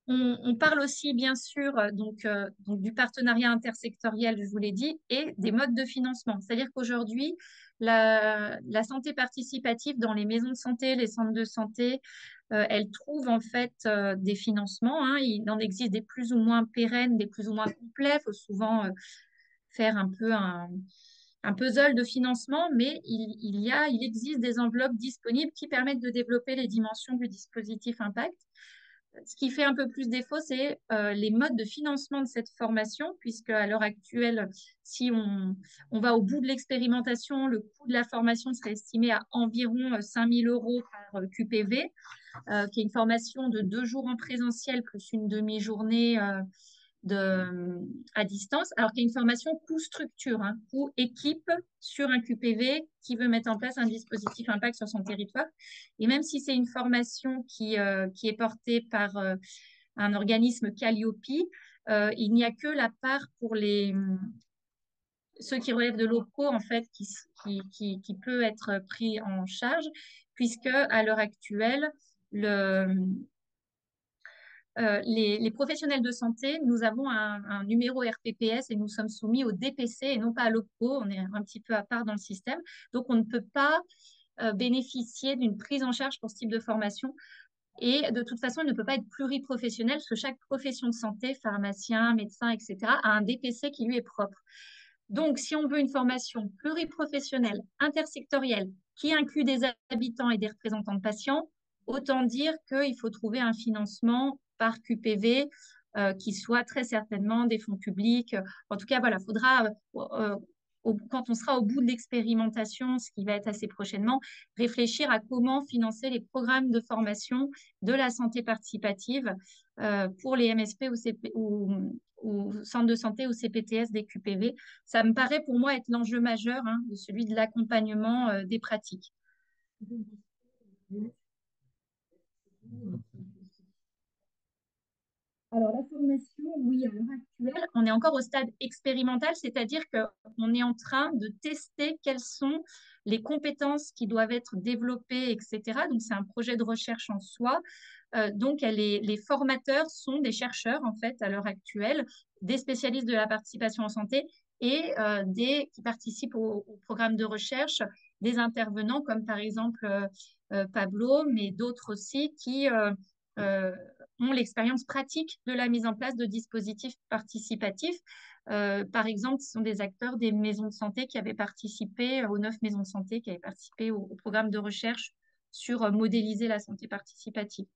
On parle aussi, bien sûr, donc du partenariat intersectoriel, je vous l'ai dit, et des modes de financement. C'est-à-dire qu'aujourd'hui, la santé participative dans les maisons de santé, les centres de santé, elle trouve en fait des financements, hein. Il en existe des plus ou moins pérennes, des plus ou moins complets. Il faut souvent faire un peu un puzzle de financement, mais il existe des enveloppes disponibles qui permettent de développer les dimensions du dispositif Impact. Ce qui fait un peu plus défaut, c'est les modes de financement de cette formation, puisque à l'heure actuelle, si on va au bout de l'expérimentation, le coût de la formation serait estimé à environ 5 000 € par QPV, qui est une formation de 2 jours en présentiel plus une demi-journée à distance, alors qu'il y a une formation coût-structure, hein, coût-équipe sur un QPV qui veut mettre en place un dispositif Impact sur son territoire. Et même si c'est une formation qui est portée par un organisme Calliope, il n'y a que la part pour ceux qui relèvent de l'OPCO, en fait, qui peut être pris en charge, puisque à l'heure actuelle, les professionnels de santé, nous avons un numéro RPPS et nous sommes soumis au DPC et non pas à l'OPCO. On est un petit peu à part dans le système. Donc, on ne peut pas bénéficier d'une prise en charge pour ce type de formation. Et de toute façon, il ne peut pas être pluriprofessionnel parce que chaque profession de santé, pharmacien, médecin, etc., a un DPC qui lui est propre. Donc, si on veut une formation pluriprofessionnelle, intersectorielle, qui inclut des habitants et des représentants de patients, autant dire qu'il faut trouver un financement par QPV qui soit très certainement des fonds publics. En tout cas, voilà, il faudra, quand on sera au bout de l'expérimentation, ce qui va être assez prochainement, réfléchir à comment financer les programmes de formation de la santé participative pour les MSP ou centres de santé ou CPTS des QPV. Ça me paraît pour moi être l'enjeu majeur hein, de celui de l'accompagnement des pratiques. Alors, la formation, oui, à l'heure actuelle, on est encore au stade expérimental, c'est-à-dire qu'on est en train de tester quelles sont les compétences qui doivent être développées, etc. Donc, c'est un projet de recherche en soi. Donc, les formateurs sont des chercheurs, en fait, à l'heure actuelle, des spécialistes de la participation en santé et qui participent au programme de recherche, des intervenants comme par exemple Pablo, mais d'autres aussi qui euh, ont l'expérience pratique de la mise en place de dispositifs participatifs. Par exemple, ce sont des acteurs des maisons de santé qui avaient participé, aux 9 maisons de santé qui avaient participé au programme de recherche sur modéliser la santé participative.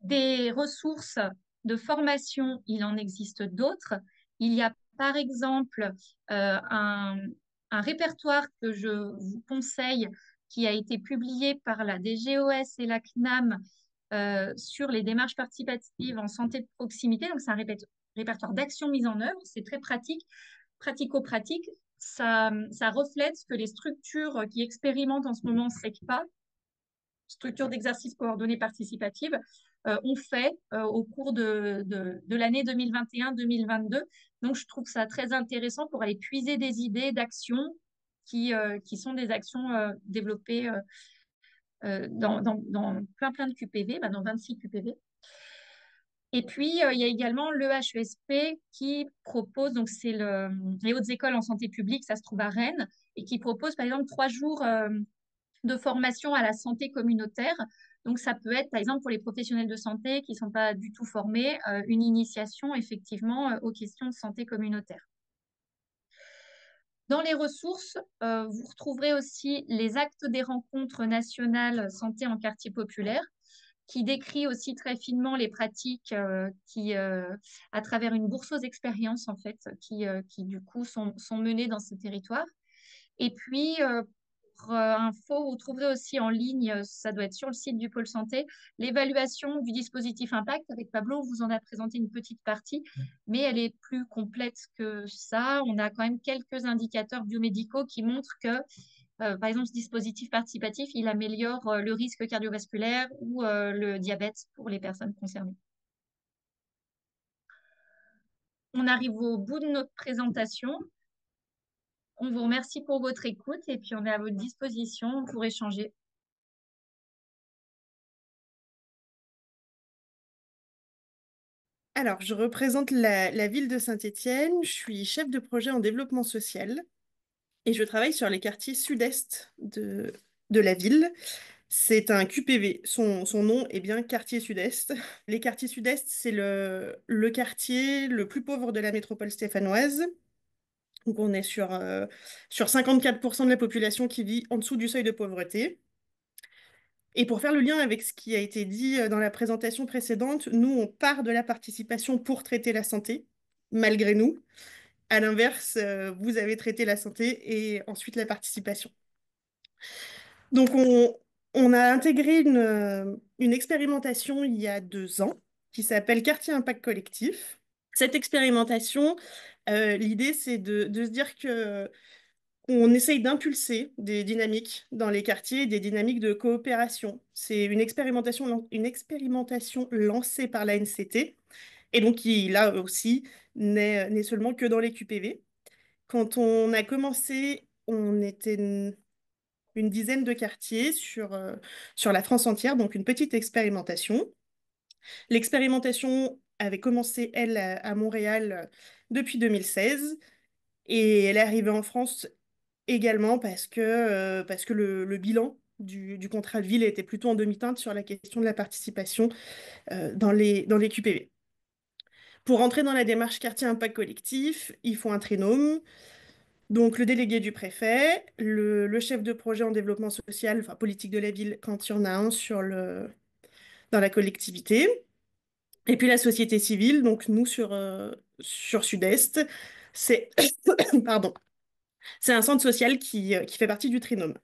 Des ressources de formation, il en existe d'autres. Il y a par exemple un répertoire que je vous conseille qui a été publié par la DGOS et la CNAM sur les démarches participatives en santé de proximité. Donc, c'est un répertoire d'actions mises en œuvre. C'est très pratique, pratico-pratique. Ça reflète ce que les structures qui expérimentent en ce moment SECPA, structure d'exercice coordonné participative, ont fait au cours de l'année 2021-2022. Donc, je trouve ça très intéressant pour aller puiser des idées d'actions qui sont des actions développées dans plein de QPV, dans 26 QPV. Et puis, il y a également le HESP qui propose, donc c'est les hautes écoles en santé publique, ça se trouve à Rennes, et qui propose par exemple 3 jours de formation à la santé communautaire. Donc, ça peut être, par exemple, pour les professionnels de santé qui ne sont pas du tout formés, une initiation effectivement aux questions de santé communautaire. Dans les ressources, vous retrouverez aussi les actes des rencontres nationales santé en quartier populaire, qui décrit aussi très finement les pratiques à travers une bourse aux expériences, en fait, qui du coup sont menées dans ces territoires. Et puis, pour info, vous trouverez aussi en ligne, ça doit être sur le site du pôle santé, l'évaluation du dispositif Impact. Avec Pablo, on vous en a présenté une petite partie, mais elle est plus complète que ça. On a quand même quelques indicateurs biomédicaux qui montrent que, par exemple, ce dispositif participatif, il améliore le risque cardiovasculaire ou le diabète pour les personnes concernées. On arrive au bout de notre présentation. On vous remercie pour votre écoute et puis on est à votre disposition pour échanger. Alors, je représente la ville de Saint-Étienne. Je suis chef de projet en développement social et je travaille sur les quartiers sud-est de la ville. C'est un QPV. Son nom est bien quartier sud-est. Les quartiers sud-est, c'est le quartier le plus pauvre de la métropole stéphanoise. Donc, on est sur 54% de la population qui vit en dessous du seuil de pauvreté. Et pour faire le lien avec ce qui a été dit dans la présentation précédente, nous, on part de la participation pour traiter la santé, malgré nous. À l'inverse, vous avez traité la santé et ensuite la participation. Donc, on a intégré une expérimentation il y a 2 ans qui s'appelle Quartier Impact Collectif. Cette expérimentation, l'idée, c'est de se dire que on essaye d'impulser des dynamiques dans les quartiers, des dynamiques de coopération. C'est une expérimentation lancée par la NCT et donc qui, là aussi, n'est seulement que dans les QPV. Quand on a commencé, on était une dizaine de quartiers sur la France entière, donc une petite expérimentation. L'expérimentation avait commencé, elle, à Montréal depuis 2016 et elle est arrivée en France également parce que le bilan du contrat de ville était plutôt en demi-teinte sur la question de la participation dans les QPV. Pour entrer dans la démarche quartier impact collectif, il faut un trinôme, donc le délégué du préfet, le chef de projet en développement social, enfin politique de la ville quand il y en a un dans la collectivité, et puis la société civile, donc nous sur Sud-Est, c'est pardon, c'est un centre social qui fait partie du trinôme.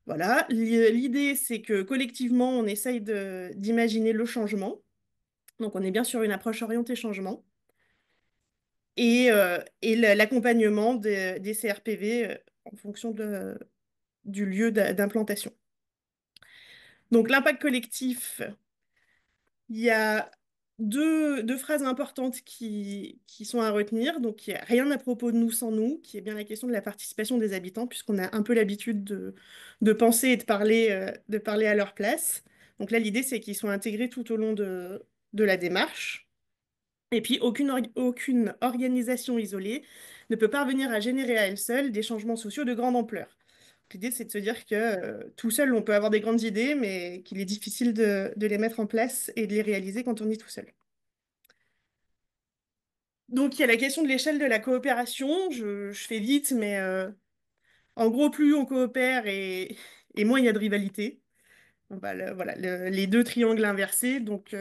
Voilà, l'idée c'est que collectivement on essaye d'imaginer le changement. Donc on est bien sur une approche orientée changement et l'accompagnement des CRPV en fonction du lieu d'implantation. Donc l'impact collectif, il y a deux phrases importantes qui sont à retenir. Donc il n'y a rien à propos de nous sans nous, qui est bien la question de la participation des habitants, puisqu'on a un peu l'habitude de penser et de parler à leur place. Donc là, l'idée, c'est qu'ils soient intégrés tout au long de la démarche. Et puis, aucune organisation isolée ne peut parvenir à générer à elle seule des changements sociaux de grande ampleur. L'idée, c'est de se dire que tout seul, on peut avoir des grandes idées, mais qu'il est difficile de les mettre en place et de les réaliser quand on est tout seul. Donc, il y a la question de l'échelle de la coopération. Je fais vite, mais en gros, plus on coopère et moins il y a de rivalité. Voilà, les deux triangles inversés. Donc,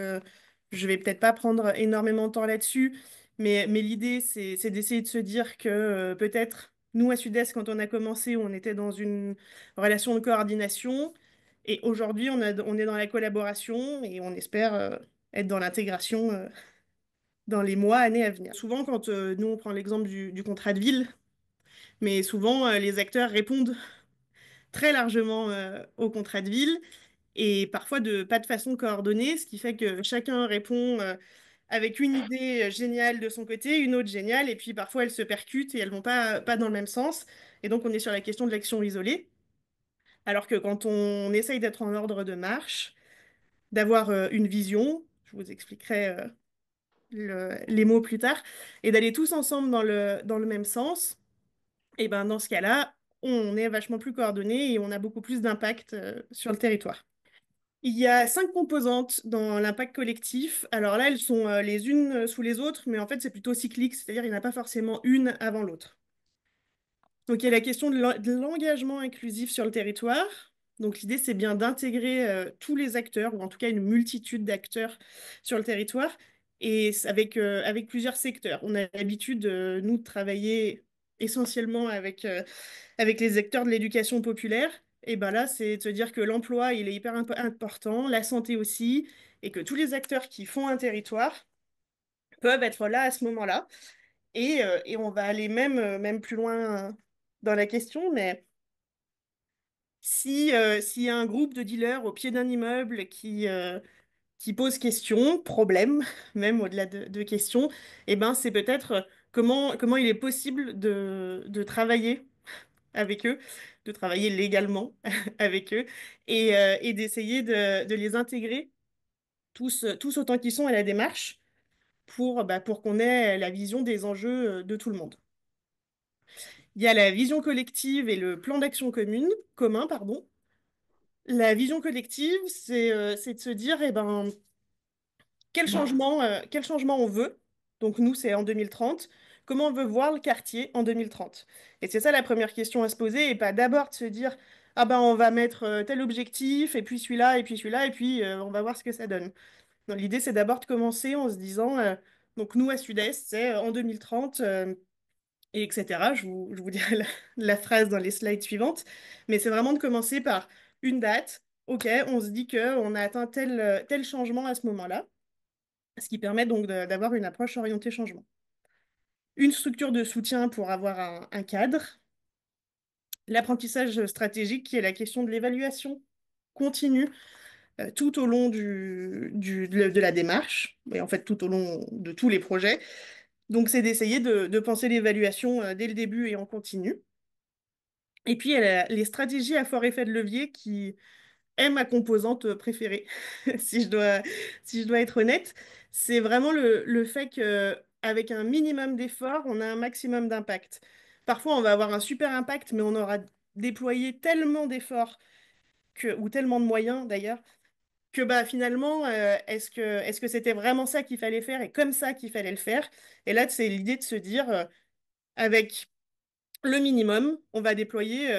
je vais peut-être pas prendre énormément de temps là-dessus, mais l'idée, c'est d'essayer de se dire que peut-être, nous, à Sud-Est, quand on a commencé, on était dans une relation de coordination. Et aujourd'hui, on est dans la collaboration et on espère être dans l'intégration dans les mois, années à venir. Souvent, quand nous, on prend l'exemple du contrat de ville, mais souvent, les acteurs répondent très largement au contrat de ville et parfois pas de façon coordonnée, ce qui fait que chacun répond avec une idée géniale de son côté, une autre géniale, et puis parfois elles se percutent et elles vont pas dans le même sens. Et donc on est sur la question de l'action isolée. Alors que quand on essaye d'être en ordre de marche, d'avoir une vision, je vous expliquerai les mots plus tard, et d'aller tous ensemble dans le même sens, et ben dans ce cas-là, on est vachement plus coordonnés et on a beaucoup plus d'impact sur le territoire. Il y a 5 composantes dans l'impact collectif. Alors là, elles sont les unes sous les autres, mais en fait, c'est plutôt cyclique, c'est-à-dire il n'y en a pas forcément une avant l'autre. Donc, il y a la question de l'engagement inclusif sur le territoire. Donc, l'idée, c'est bien d'intégrer tous les acteurs, ou en tout cas une multitude d'acteurs sur le territoire, et avec plusieurs secteurs. On a l'habitude, nous, de travailler essentiellement avec les acteurs de l'éducation populaire. Et ben là, c'est de se dire que l'emploi, il est hyper important, la santé aussi, et que tous les acteurs qui font un territoire peuvent être là à ce moment-là. Et on va aller même plus loin dans la question, mais s'il y a un groupe de dealers au pied d'un immeuble qui pose question, problème, même au-delà de questions, eh ben, c'est peut-être comment il est possible de travailler avec eux, de travailler légalement avec eux, et d'essayer de les intégrer tous autant qu'ils sont à la démarche pour qu'on ait la vision des enjeux de tout le monde. Il y a la vision collective et le plan d'action commun, pardon. La vision collective, c'est de se dire, eh ben, quel changement on veut. Donc nous, c'est en 2030. Comment on veut voir le quartier en 2030? Et c'est ça la première question à se poser, et pas d'abord de se dire, ah ben on va mettre tel objectif, et puis celui-là, et puis celui-là, et puis on va voir ce que ça donne. Non, l'idée, c'est d'abord de commencer en se disant, donc nous, à Sud-Est, c'est en 2030, et etc. Je vous dirai la phrase dans les slides suivantes. Mais c'est vraiment de commencer par une date. OK, on se dit qu'on a atteint tel changement à ce moment-là, ce qui permet donc d'avoir une approche orientée changement. Une structure de soutien pour avoir un cadre. L'apprentissage stratégique, qui est la question de l'évaluation continue tout au long de la démarche, et en fait tout au long de tous les projets. Donc c'est d'essayer de penser l'évaluation dès le début et en continu. Et puis, il y a les stratégies à fort effet de levier qui est ma composante préférée, si si je dois être honnête. C'est vraiment le fait qu'avec un minimum d'efforts, on a un maximum d'impact. Parfois, on va avoir un super impact, mais on aura déployé tellement d'efforts ou tellement de moyens d'ailleurs, que bah, finalement, est-ce que c'était vraiment ça qu'il fallait faire et comme ça qu'il fallait le faire? Et là, c'est l'idée de se dire, avec le minimum, on va déployer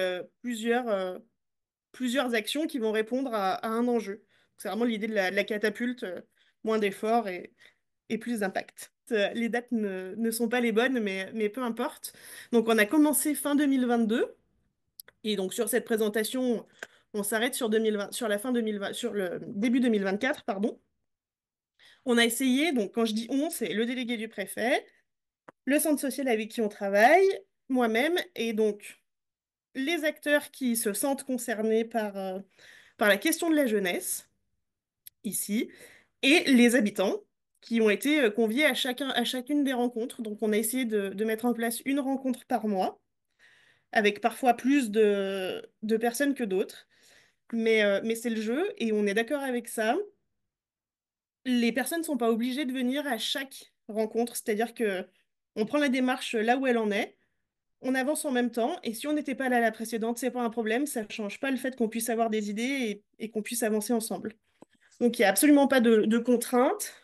plusieurs actions qui vont répondre à un enjeu. C'est vraiment l'idée de la catapulte, moins d'efforts et plus d'impact. Les dates ne sont pas les bonnes, mais peu importe. Donc on a commencé fin 2022, et donc sur cette présentation, on s'arrête sur 2020, sur la fin 2020, sur le début 2024, pardon. On a essayé, donc quand je dis on, c'est le délégué du préfet, le centre social avec qui on travaille, moi-même, et donc les acteurs qui se sentent concernés par la question de la jeunesse, ici, et les habitants qui ont été conviés à chacune des rencontres. Donc, on a essayé de mettre en place une rencontre par mois, avec parfois plus de personnes que d'autres. Mais c'est le jeu et on est d'accord avec ça. Les personnes ne sont pas obligées de venir à chaque rencontre, c'est-à-dire que on prend la démarche là où elle en est, on avance en même temps, et si on n'était pas là à la précédente, c'est pas un problème, ça ne change pas le fait qu'on puisse avoir des idées et qu'on puisse avancer ensemble. Donc, il n'y a absolument pas de contraintes.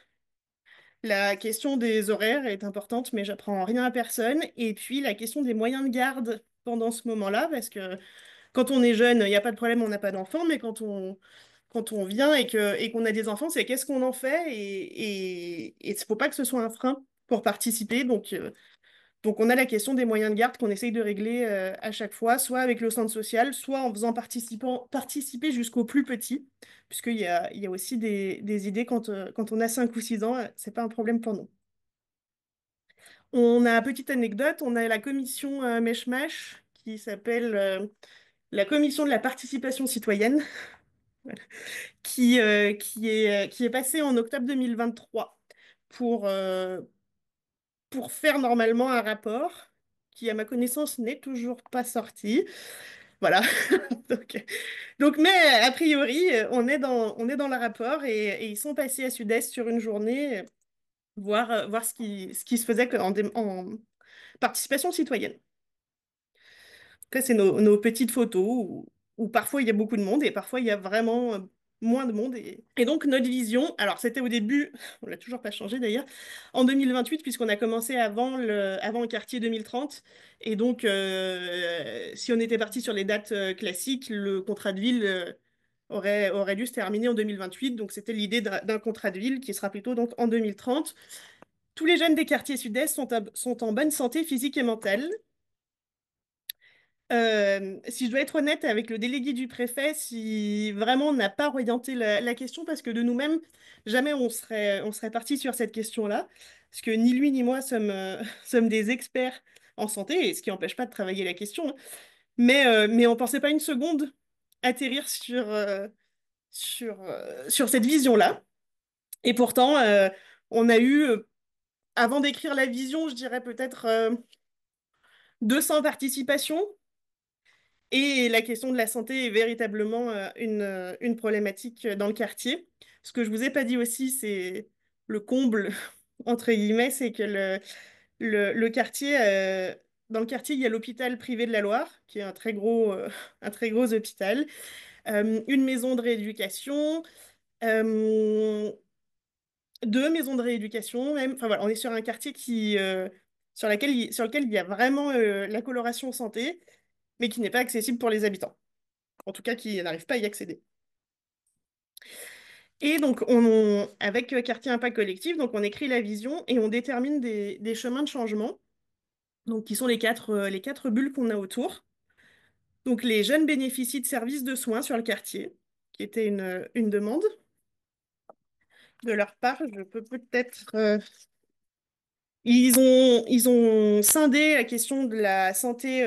La question des horaires est importante, mais j'apprends rien à personne. Et puis, la question des moyens de garde pendant ce moment-là, parce que quand on est jeune, il n'y a pas de problème, on n'a pas d'enfants, mais quand on vient et qu'on a des enfants, c'est qu'est-ce qu'on en fait? Et il ne faut pas que ce soit un frein pour participer. Donc, on a la question des moyens de garde qu'on essaye de régler à chaque fois, soit avec le centre social, soit en faisant participer jusqu'aux plus petits, puisqu'il y a aussi des idées quand on a 5 ou 6 ans, c'est pas un problème pour nous. On a, petite anecdote, on a la commission Meshmash qui s'appelle la commission de la participation citoyenne, qui est passée en octobre 2023 pour, euh, pour faire normalement un rapport qui, à ma connaissance, n'est toujours pas sorti. Voilà. Donc, mais a priori, on est dans le rapport et ils sont passés à Sud-Est sur une journée, voir ce qui se faisait en participation citoyenne. Après, c'est nos petites photos où parfois il y a beaucoup de monde et parfois il y a vraiment moins de monde. Et donc, notre vision, alors c'était au début, on l'a toujours pas changé d'ailleurs, en 2028, puisqu'on a commencé avant le quartier 2030. Et donc, si on était parti sur les dates classiques, le contrat de ville aurait dû se terminer en 2028. Donc, c'était l'idée d'un contrat de ville qui sera plutôt donc en 2030. Tous les jeunes des quartiers sud-est sont en bonne santé physique et mentale. Si je dois être honnête avec le délégué du préfet, si vraiment on n'a pas orienté la question, parce que de nous-mêmes, jamais on serait parti sur cette question-là, parce que ni lui ni moi sommes des experts en santé, et ce qui n'empêche pas de travailler la question, hein. Mais on ne pensait pas une seconde atterrir sur cette vision-là. Et pourtant, on a eu, avant d'écrire la vision, je dirais peut-être 200 participations. Et la question de la santé est véritablement une problématique dans le quartier. Ce que je vous ai pas dit aussi, c'est le comble, entre guillemets, c'est que le quartier, dans le quartier, il y a l'hôpital privé de la Loire, qui est un très gros hôpital, une maison de rééducation, euh, deux maisons de rééducation même. Enfin voilà, on est sur un quartier sur lequel il y a vraiment la coloration santé, mais qui n'est pas accessible pour les habitants. En tout cas qui n'arrivent pas à y accéder. Et donc, avec Quartier Impact Collectif, donc on écrit la vision et on détermine des chemins de changement, donc qui sont les quatre bulles qu'on a autour. Donc, les jeunes bénéficient de services de soins sur le quartier, qui était une demande de leur part. Je peux peut-être. Ils ont scindé la question de la santé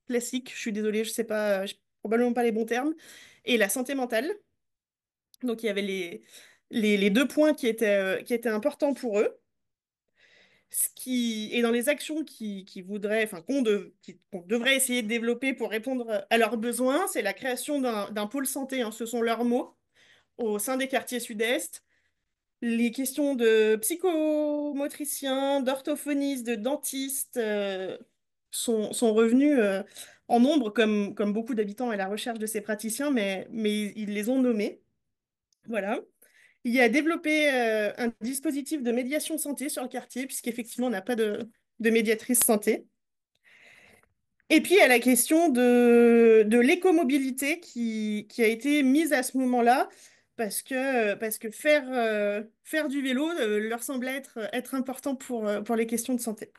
classique. Je suis désolée, je sais pas, j'ai probablement pas les bons termes, et la santé mentale. Donc il y avait les deux points qui étaient importants pour eux. Et dans les actions qui voudraient, enfin, qu'on devrait essayer de développer pour répondre à leurs besoins, c'est la création d'un pôle santé, hein, ce sont leurs mots, au sein des quartiers sud-est. Les questions de psychomotriciens, d'orthophonistes, de dentistes sont revenues en nombre, comme beaucoup d'habitants à la recherche de ces praticiens, mais ils les ont nommés. Voilà. Il y a développé un dispositif de médiation santé sur le quartier, puisqu'effectivement, on n'a pas de médiatrice santé. Et puis, il y a la question de l'écomobilité qui a été mise à ce moment-là, parce que faire du vélo leur semblait être important pour les questions de santé.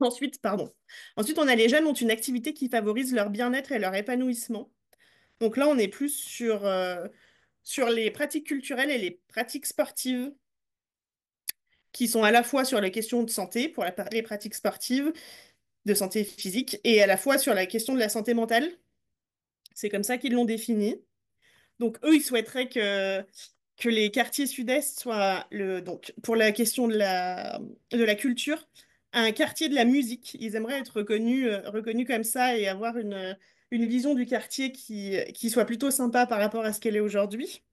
Ensuite, pardon. Ensuite, on a les jeunes ont une activité qui favorise leur bien-être et leur épanouissement. Donc là, on est plus sur les pratiques culturelles et les pratiques sportives qui sont à la fois sur les questions de santé pour les pratiques sportives, de santé physique, et à la fois sur la question de la santé mentale. C'est comme ça qu'ils l'ont défini. Donc eux, ils souhaiteraient que les quartiers sud-est soient, donc, pour la question de la culture, un quartier de la musique. Ils aimeraient être reconnus comme ça et avoir une vision du quartier qui soit plutôt sympa par rapport à ce qu'elle est aujourd'hui.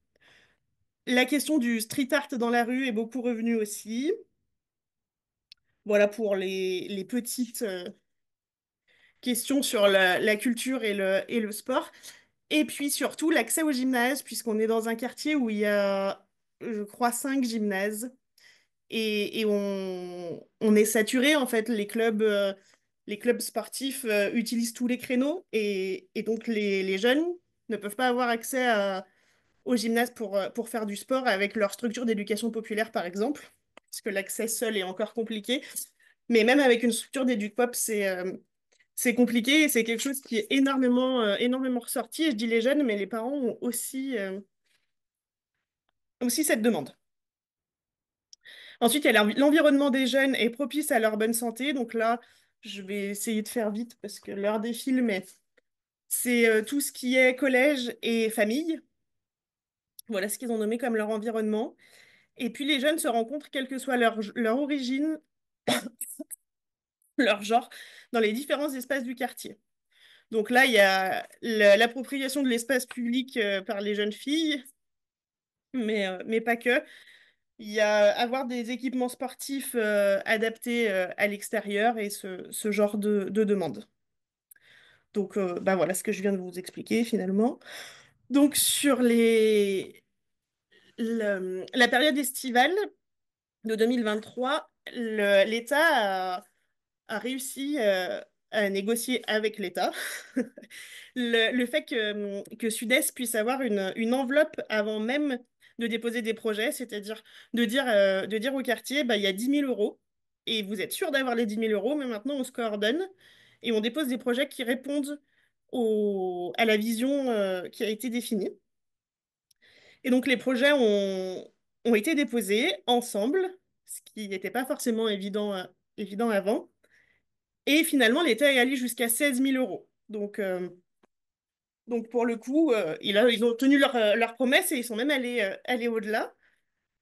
La question du street art dans la rue est beaucoup revenue aussi. Voilà pour les petites questions sur la culture et le sport. Et puis surtout l'accès au gymnase, puisqu'on est dans un quartier où il y a, je crois, 5 gymnases. Et on est saturé, en fait. Les clubs sportifs utilisent tous les créneaux. Et donc les jeunes ne peuvent pas avoir accès au gymnase pour faire du sport avec leur structure d'éducation populaire, par exemple, parce que l'accès seul est encore compliqué. Mais même avec une structure d'éduc-pop, c'est compliqué et c'est quelque chose qui est énormément ressorti. Et je dis les jeunes, mais les parents ont aussi cette demande. Ensuite, il y a l'environnement des jeunes est propice à leur bonne santé. Donc là, je vais essayer de faire vite parce que l'heure défile, mais c'est tout ce qui est collège et famille. Voilà ce qu'ils ont nommé comme leur environnement. Et puis les jeunes se rencontrent, quelle que soit leur origine, leur genre dans les différents espaces du quartier. Donc là, il y a l'appropriation de l'espace public par les jeunes filles, mais pas que. Il y a avoir des équipements sportifs adaptés à l'extérieur et ce genre de demande. Donc, bah voilà ce que je viens de vous expliquer finalement. Donc, sur la période estivale de 2023, l'État a réussi à négocier avec l'État le fait que Sud-Est puisse avoir une enveloppe avant même de déposer des projets, c'est-à-dire de dire au quartier, bah, il y a 10 000 € et vous êtes sûr d'avoir les 10 000 €, mais maintenant on se coordonne et on dépose des projets qui répondent à la vision qui a été définie. Et donc les projets ont été déposés ensemble, ce qui n'était pas forcément évident avant. Et finalement, l'État est allé jusqu'à 16 000 €. Donc pour le coup, ils ont tenu leur promesse et ils sont même allés au-delà.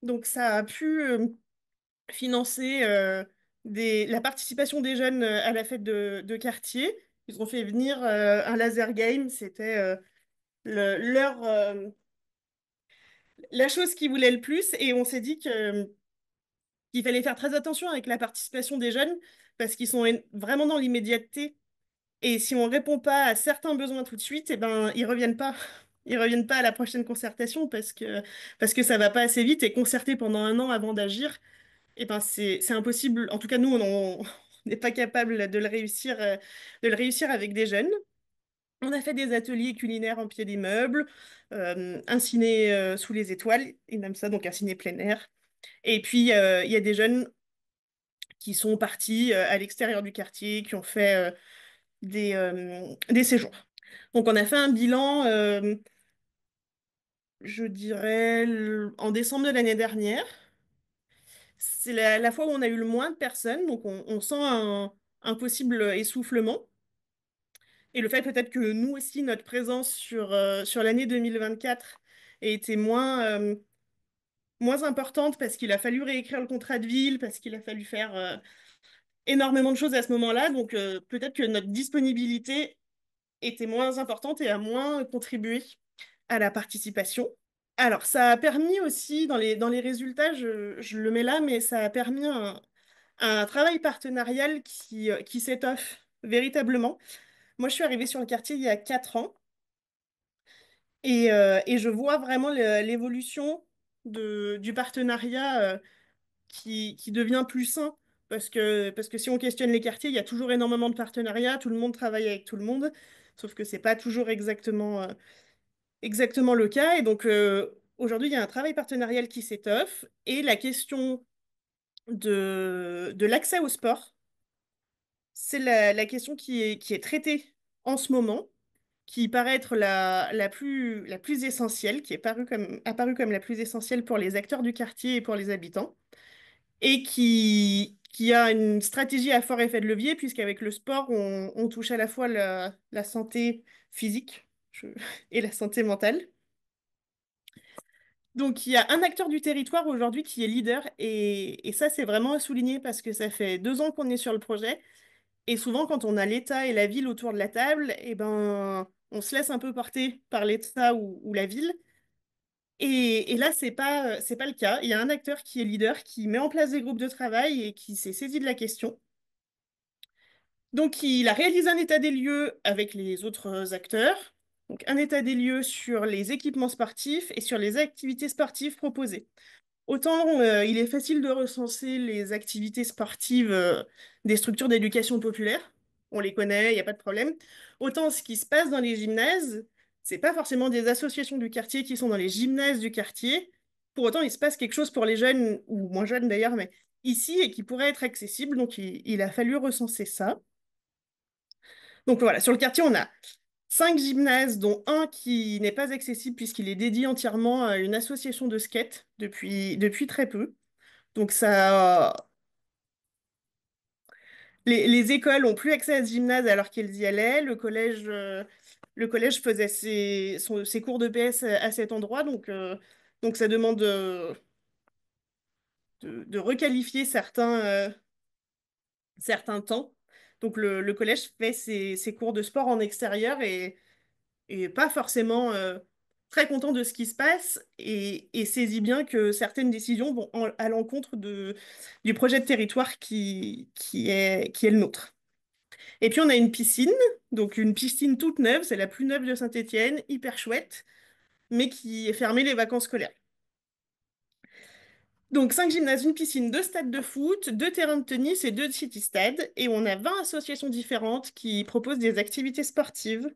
Donc ça a pu financer la participation des jeunes à la fête de quartier. Ils ont fait venir un laser game. C'était la chose qu'ils voulaient le plus. Et on s'est dit qu'il fallait faire très attention avec la participation des jeunes parce qu'ils sont vraiment dans l'immédiateté. Et si on répond pas à certains besoins tout de suite, eh ben, ils reviennent pas. Ils reviennent pas à la prochaine concertation parce que ça va pas assez vite et concerter pendant un an avant d'agir, eh ben, c'est impossible. En tout cas, nous, on n'est pas capable de le réussir avec des jeunes. On a fait des ateliers culinaires en pied d'immeuble, un ciné sous les étoiles, ils aiment ça, donc un ciné plein air. Et puis, il y a des jeunes qui sont partis à l'extérieur du quartier, qui ont fait des séjours. Donc, on a fait un bilan, je dirais, en décembre de l'année dernière. C'est la fois où on a eu le moins de personnes, donc on sent un possible essoufflement. Et le fait peut-être que nous aussi, notre présence sur l'année 2024 ait été moins importante parce qu'il a fallu réécrire le contrat de ville, parce qu'il a fallu faire énormément de choses à ce moment-là. Donc peut-être que notre disponibilité était moins importante et a moins contribué à la participation. Alors, ça a permis aussi, dans les résultats, je le mets là, mais ça a permis un travail partenarial qui s'étoffe véritablement. Moi, je suis arrivée sur le quartier il y a 4 ans et je vois vraiment l'évolution du partenariat qui devient plus sain. Parce que si on questionne les quartiers, il y a toujours énormément de partenariats, tout le monde travaille avec tout le monde, sauf que c'est pas toujours exactement le cas. Et donc, aujourd'hui, il y a un travail partenarial qui s'étoffe et la question de l'accès au sport, c'est la question qui est traitée en ce moment, qui paraît être la plus essentielle, qui est apparue comme la plus essentielle pour les acteurs du quartier et pour les habitants, et qui a une stratégie à fort effet de levier, puisqu'avec le sport, on touche à la fois la santé physique et la santé mentale. Donc, il y a un acteur du territoire aujourd'hui qui est leader et ça, c'est vraiment à souligner parce que ça fait 2 ans qu'on est sur le projet et souvent, quand on a l'État et la ville autour de la table, eh ben, on se laisse un peu porter par l'État ou la ville. Et là, c'est pas le cas. Il y a un acteur qui est leader, qui met en place des groupes de travail et qui s'est saisi de la question. Donc, il a réalisé un état des lieux avec les autres acteurs. Donc, un état des lieux sur les équipements sportifs et sur les activités sportives proposées. Autant il est facile de recenser les activités sportives des structures d'éducation populaire, on les connaît, il n'y a pas de problème. Autant ce qui se passe dans les gymnases, c'est pas forcément des associations du quartier qui sont dans les gymnases du quartier. Pour autant, il se passe quelque chose pour les jeunes, ou moins jeunes d'ailleurs, mais ici, et qui pourrait être accessible. Donc il a fallu recenser ça. Donc voilà, sur le quartier, on a 5 gymnases, dont un qui n'est pas accessible puisqu'il est dédié entièrement à une association de skate depuis très peu. Donc les écoles ont plus accès à ce gymnase alors qu'elles y allaient. Le collège faisait ses cours de PS à cet endroit. Donc ça demande de requalifier certains temps. Donc le collège fait ses cours de sport en extérieur et pas forcément très content de ce qui se passe et saisit bien que certaines décisions vont à l'encontre du projet de territoire qui est le nôtre. Et puis on a une piscine, donc une piscine toute neuve, c'est la plus neuve de Saint-Étienne, hyper chouette, mais qui est fermée les vacances scolaires. Donc 5 gymnases, une piscine, 2 stades de foot, 2 terrains de tennis et 2 city-stades. Et on a 20 associations différentes qui proposent des activités sportives.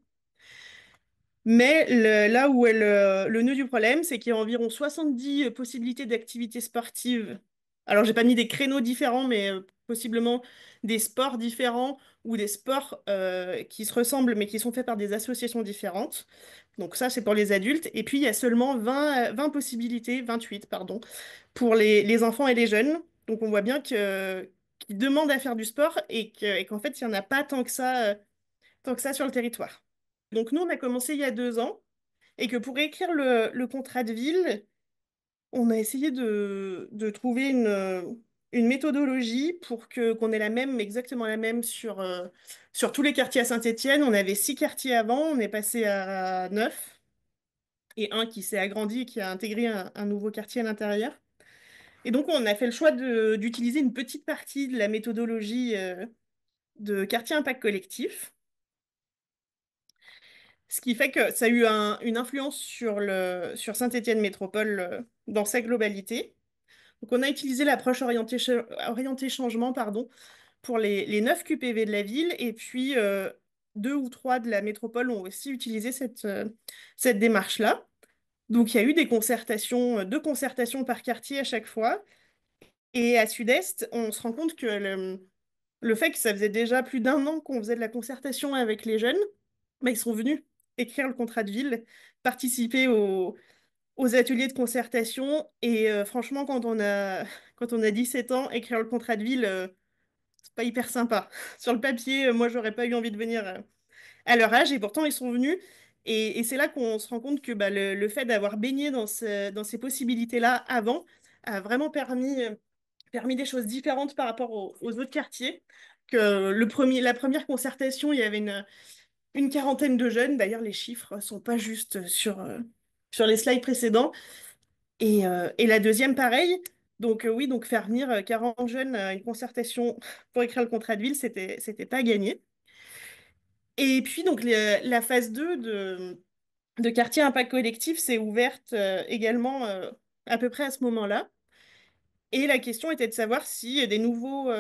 Mais là où est le nœud du problème, c'est qu'il y a environ 70 possibilités d'activités sportives. Alors, j'ai pas mis des créneaux différents, mais possiblement des sports différents ou des sports qui se ressemblent, mais qui sont faits par des associations différentes. Donc ça, c'est pour les adultes. Et puis, il y a seulement 20 possibilités, 28, pardon, pour les enfants et les jeunes. Donc, on voit bien qu'ils demandent à faire du sport et qu'en fait, il n'y en a pas tant que ça sur le territoire. Donc nous, on a commencé il y a 2 ans et que pour écrire le contrat de ville, on a essayé de trouver une méthodologie pour qu'on ait exactement la même sur tous les quartiers à Saint-Étienne. On avait 6 quartiers avant, on est passé à 9 et un qui s'est agrandi et qui a intégré un nouveau quartier à l'intérieur. Et donc, on a fait le choix d'utiliser une petite partie de la méthodologie de quartier impact collectif. Ce qui fait que ça a eu une influence sur Saint-Étienne Métropole dans sa globalité. Donc, on a utilisé l'approche orientée changement pardon, pour les 9 QPV de la ville, et puis 2 ou 3 de la métropole ont aussi utilisé cette démarche-là. Donc, il y a eu des concertations, 2 concertations par quartier à chaque fois. Et à Sud-Est, on se rend compte que le fait que ça faisait déjà plus d'1 an qu'on faisait de la concertation avec les jeunes, bah, ils sont venus écrire le contrat de ville, participer aux ateliers de concertation. Et franchement, quand on a 17 ans, écrire le contrat de ville, c'est pas hyper sympa. Sur le papier, moi, j'aurais pas eu envie de venir à leur âge. Et pourtant, ils sont venus. Et c'est là qu'on se rend compte que bah, le fait d'avoir baigné dans ces possibilités-là avant a vraiment permis des choses différentes par rapport aux autres quartiers. Que la première concertation, il y avait une quarantaine de jeunes. D'ailleurs, les chiffres sont pas justes sur les slides précédents. Et la deuxième, pareil. Donc oui, donc faire venir 40 jeunes à une concertation pour écrire le contrat de ville, c'était pas gagné. Et puis donc la phase 2 de quartier impact collectif s'est ouverte également à peu près à ce moment-là. Et la question était de savoir si des nouveaux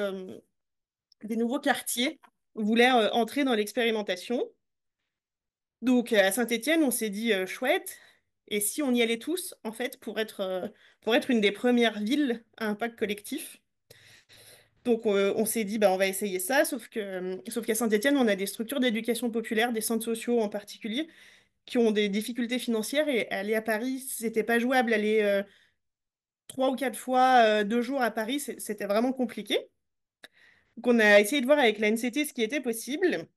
quartiers voulaient entrer dans l'expérimentation. Donc à Saint-Étienne, on s'est dit chouette. Et si on y allait tous, en fait, pour être une des premières villes à impact collectif. Donc on s'est dit, bah, on va essayer ça, sauf qu'à Saint-Étienne, on a des structures d'éducation populaire, des centres sociaux en particulier, qui ont des difficultés financières et aller à Paris, c'était pas jouable. Aller 3 ou 4 fois 2 jours à Paris, c'était vraiment compliqué. Donc on a essayé de voir avec la NCT ce qui était possible.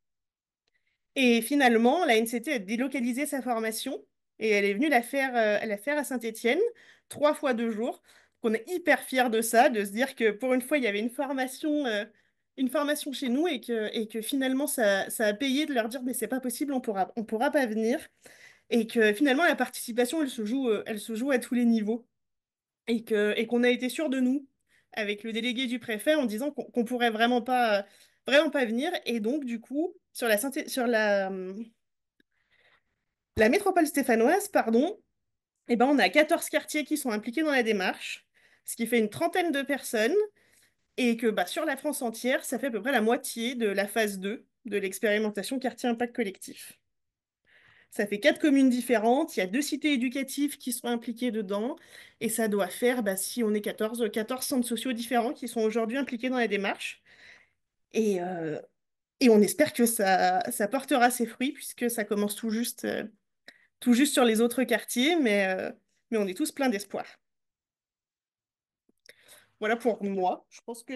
Et finalement, la NCT a délocalisé sa formation et elle est venue la faire à Saint-Étienne, 3 fois 2 jours. Donc, on est hyper fiers de ça, de se dire que pour une fois, il y avait une formation chez nous et que finalement, ça a payé de leur dire, mais c'est pas possible, on pourra pas venir. Et que finalement, la participation, elle se joue à tous les niveaux. Et qu'on a été sûr de nous avec le délégué du préfet en disant qu'on pourrait vraiment pas venir. Et donc, du coup, sur la métropole stéphanoise, pardon, eh ben, on a 14 quartiers qui sont impliqués dans la démarche, ce qui fait une trentaine de personnes. Et que bah, sur la France entière, ça fait à peu près la moitié de la phase 2 de l'expérimentation quartier impact collectif. Ça fait 4 communes différentes, il y a 2 cités éducatives qui sont impliquées dedans, et ça doit faire, bah, si on est 14 centres sociaux différents qui sont aujourd'hui impliqués dans la démarche. Et, euh, et on espère que ça portera ses fruits, puisque ça commence tout juste sur les autres quartiers, mais on est tous pleins d'espoir. Voilà pour moi. Je pense que